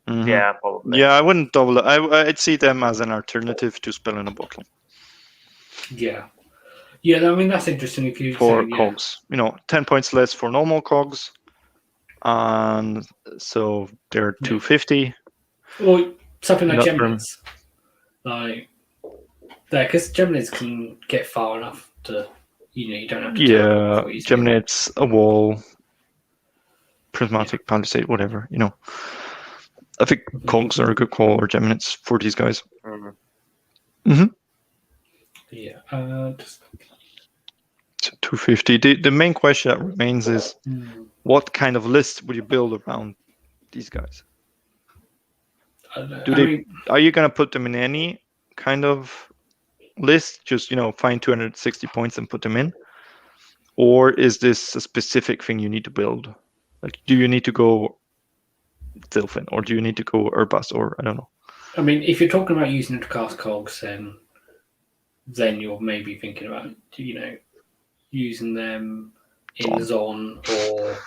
Mm-hmm. Yeah, probably. Yeah, I wouldn't double it. I'd see them as an alternative to spell in a bottle. Yeah. Yeah, I mean, that's interesting if you for cogs. 10 points less for normal cogs, and so they're 250. Or something like Geminids. Because Geminids can get far enough to, you don't have to. Yeah, Geminids, a wall, prismatic palisade, whatever. I think cogs are a good call, or Geminids for these guys. Yeah. 250. The main question that remains is, what kind of list would you build around these guys? Are you going to put them in any kind of list? Just find 260 points and put them in, or is this a specific thing you need to build? Like, do you need to go Zilfin, or do you need to go Urbas, or I don't know? I mean, if you're talking about using it to cast cogs, then you're maybe thinking about using them in Zon, or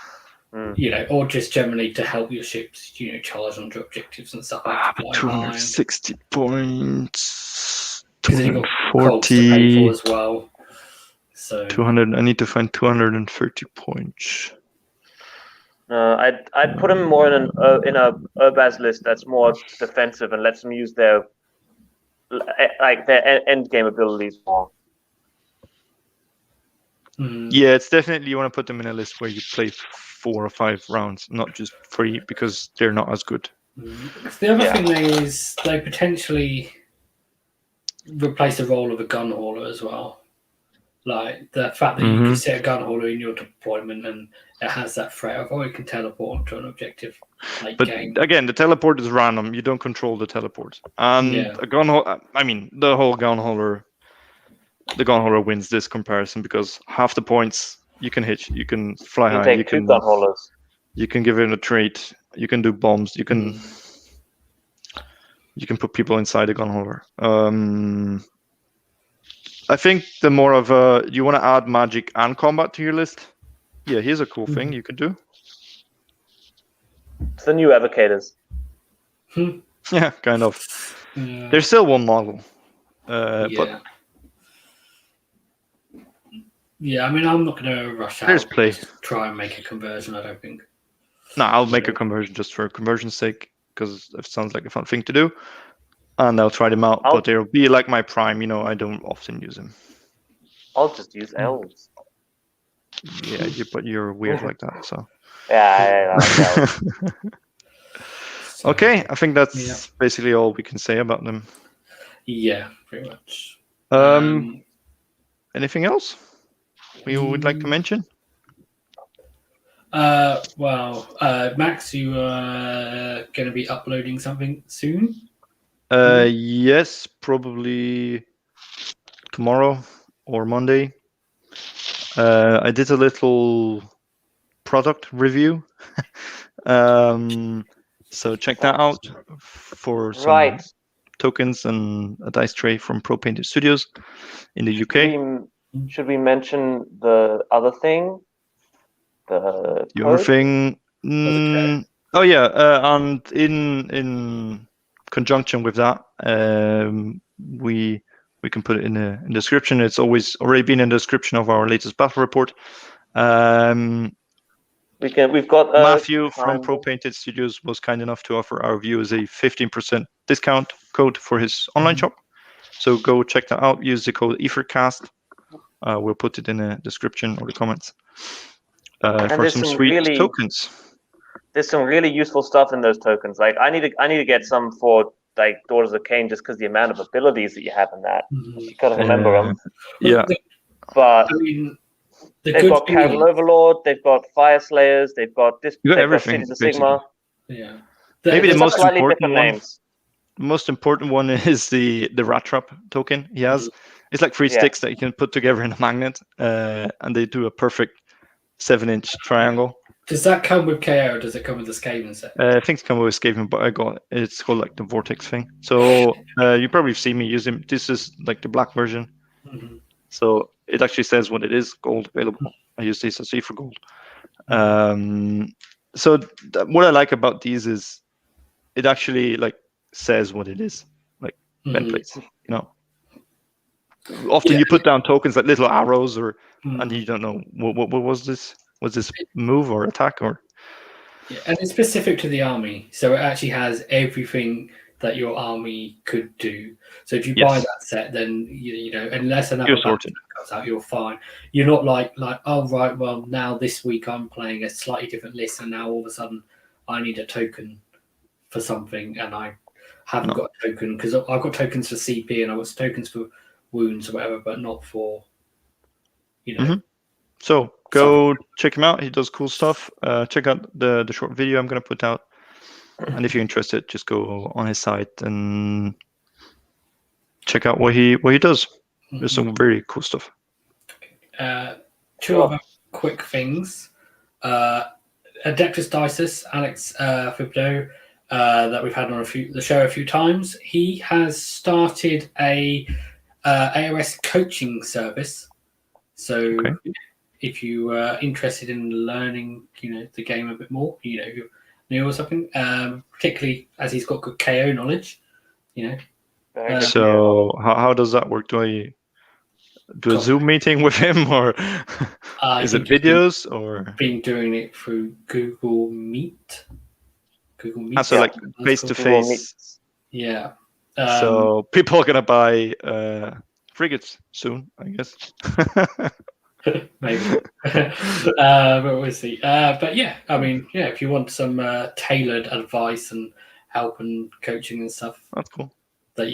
or just generally to help your ships, charge onto objectives and stuff like that. 260 points. Because then you've got cogs to pay for as well. So 200. I need to find 230 points. I'd put them more in a Urbaz list that's more defensive and lets them use their end game abilities more. Yeah, it's definitely, you want to put them in a list where you play 4 or 5 rounds, not just 3, because they're not as good. The other thing is they potentially replace the role of a gun hauler as well. Like the fact that you can set a gun hauler in your deployment and it has that threat of, it can teleport to an objective. But again, the teleport is random. You don't control the teleport. A gun hauler, the whole gun hauler. The gun hauler wins this comparison because half the points you can hit, you can fly high, you can gun haulers. You can give it a trait, you can do bombs, you can put people inside the gun hauler. I think the more of you want to add magic and combat to your list. Yeah, here's a cool thing you could do. It's the new Evocators. Yeah, kind of. There's still one model. But yeah, I mean, I'm not going to rush out. There's play. Try and make a conversion. I don't think. No, I'll make a conversion just for conversion's sake because it sounds like a fun thing to do, and I'll try them out. But they'll be like my prime. I don't often use them. I'll just use elves. Yeah, but you're weird like that, so. Yeah, I like So, okay, I think that's basically all we can say about them. Yeah, pretty much. Anything else we would like to mention? Max, you are going to be uploading something soon? Yes, probably tomorrow or Monday. I did a little product review. So check that out for some tokens and a dice tray from Pro Painted Studios in the UK. Should we mention the other thing? The other thing? Oh yeah, and in conjunction with that, we can put it in the description. It's already been in the description of our latest battle report. We've got Matthew from Pro Painted Studios was kind enough to offer our viewers a 15% discount code for his online shop. So go check that out. Use the code Aethercast. We'll put it in the description or the comments for some sweet tokens. There's some really useful stuff in those tokens. Like I need to get some for like Daughters of Cain just because the amount of abilities that you have in that. You gotta remember them. Yeah. But I mean, they've got Kharadron Overlord, they've got Fire Slayers, they've got everything. Cities of Sigmar. Yeah. Maybe the most important one. The most important one is the rat trap token he has. It's like 3 sticks that you can put together in a magnet, and they do a perfect 7-inch triangle. Does that come with KO or does it come with the Skaven set? I think it's come with Skaven, but it's called like the Vortex thing. So you probably see me use him. This is like the black version. Mm-hmm. So it actually says what it is, gold available. I use these as for gold. So what I like about these is it actually like says what it is, like templates, Often you put down tokens like little arrows and you don't know what was this? Was this move or attack or? Yeah, and it's specific to the army, so it actually has everything that your army could do. So if you buy that set, then unless another battle comes out, you're fine. You're not like oh right, well now this week I'm playing a slightly different list, and now all of a sudden I need a token for something, and I haven't got a token because I've got tokens for CP and I've got tokens for wounds or whatever, but not for So go check him out. He does cool stuff. Check out the short video I'm going to put out. And if you're interested, just go on his site and check out what he does. There's some very cool stuff. Two other quick things. Adeptus Dices, Alex Fibdo, that we've had on the show a few times. He has started a AOS coaching service. So if you are interested in learning, the game a bit more, if you're new or something, particularly as he's got good KO knowledge, So how does that work? Do I do a Zoom meeting with him, or is it videos, or been doing it through Google Meet? So like face to face. Yeah. So people are gonna buy frigates soon, I guess. Maybe. But we'll see. But yeah, I mean, if you want some tailored advice and help and coaching and stuff, that's cool. That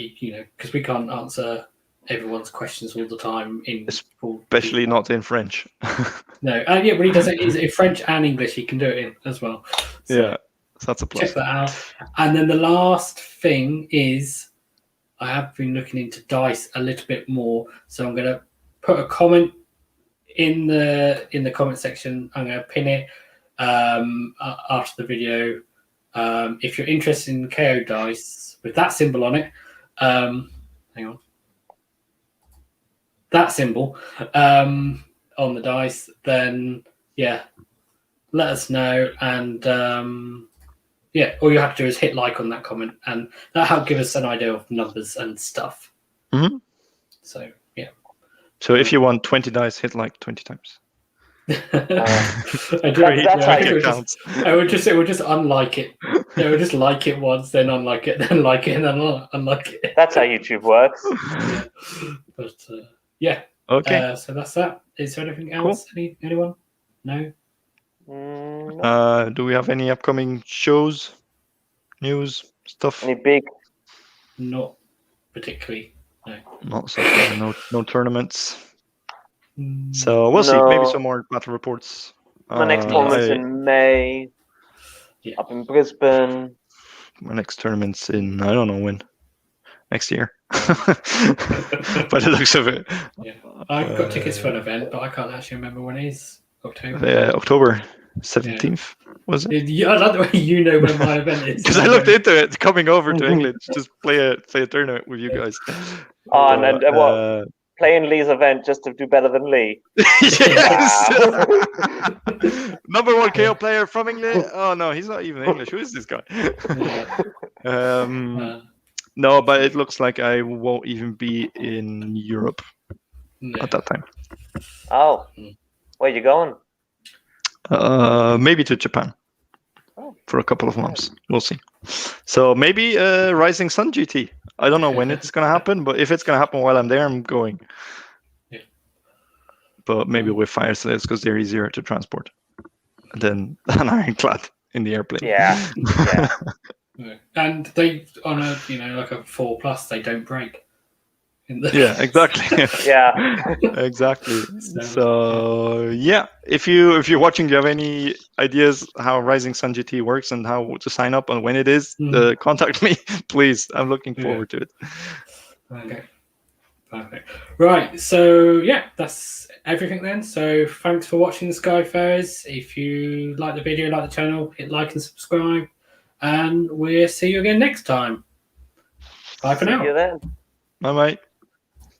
because we can't answer everyone's questions all the time especially not in French. No, but he does it in French and English. He can do it in as well. So that's a plus. Check that out. And then the last thing is, I have been looking into dice a little bit more, so I'm going to put a comment in the comment section. I'm going to pin it after the video. If you're interested in KO dice with that symbol on it, hang on, that symbol on the dice, then let us know. And all you have to do is hit like on that comment, and that helps give us an idea of numbers and stuff. Mm-hmm. So yeah. So if you want 20 dice, hit like 20 times. I would just unlike it. They would just like it once, then unlike it, then like it, and then unlike it. That's how YouTube works. Yeah. But yeah. Okay. So that's that. Is there anything else? Cool. Anyone? No. Do we have any upcoming shows, news, stuff? Any big? Not particularly. No. Not so far. No tournaments. So we'll see. Maybe some more battle reports. My next tournament's in May. Yeah. Up in Brisbane. My next tournament's in I don't know when. Next year. But it looks of it. Yeah. I've got tickets for an event, but I can't actually remember when it is. October. Yeah, October 17th, was it? Yeah, I like the way you know when my event is. Because I looked into it, coming over to England, just play a tournament with you guys. And what? Playing Lee's event just to do better than Lee. Yes. Number 1 KO player from England. Oh no, he's not even English. Who is this guy? No, but it looks like I won't even be in Europe at that time. Oh, where are you going? Maybe to Japan for a couple of months. We'll see. So maybe Rising Sun GT. I don't know when it's going to happen, but if it's going to happen while I'm there, I'm going. Yeah. But maybe with fire slaves because they're easier to transport than an ironclad in the airplane. Yeah. And they on a like a 4+, they don't break. Yeah, exactly. Yeah, exactly. So yeah, if you're watching, do you have any ideas how Rising Sun GT works and how to sign up and when it is? Contact me, please. I'm looking forward to it. Okay, perfect. Right, so yeah, that's everything then. So thanks for watching the Skyfarers. If you like the video, like the channel, hit like and subscribe, and we'll see you again next time. Bye for now. See you then. Bye bye.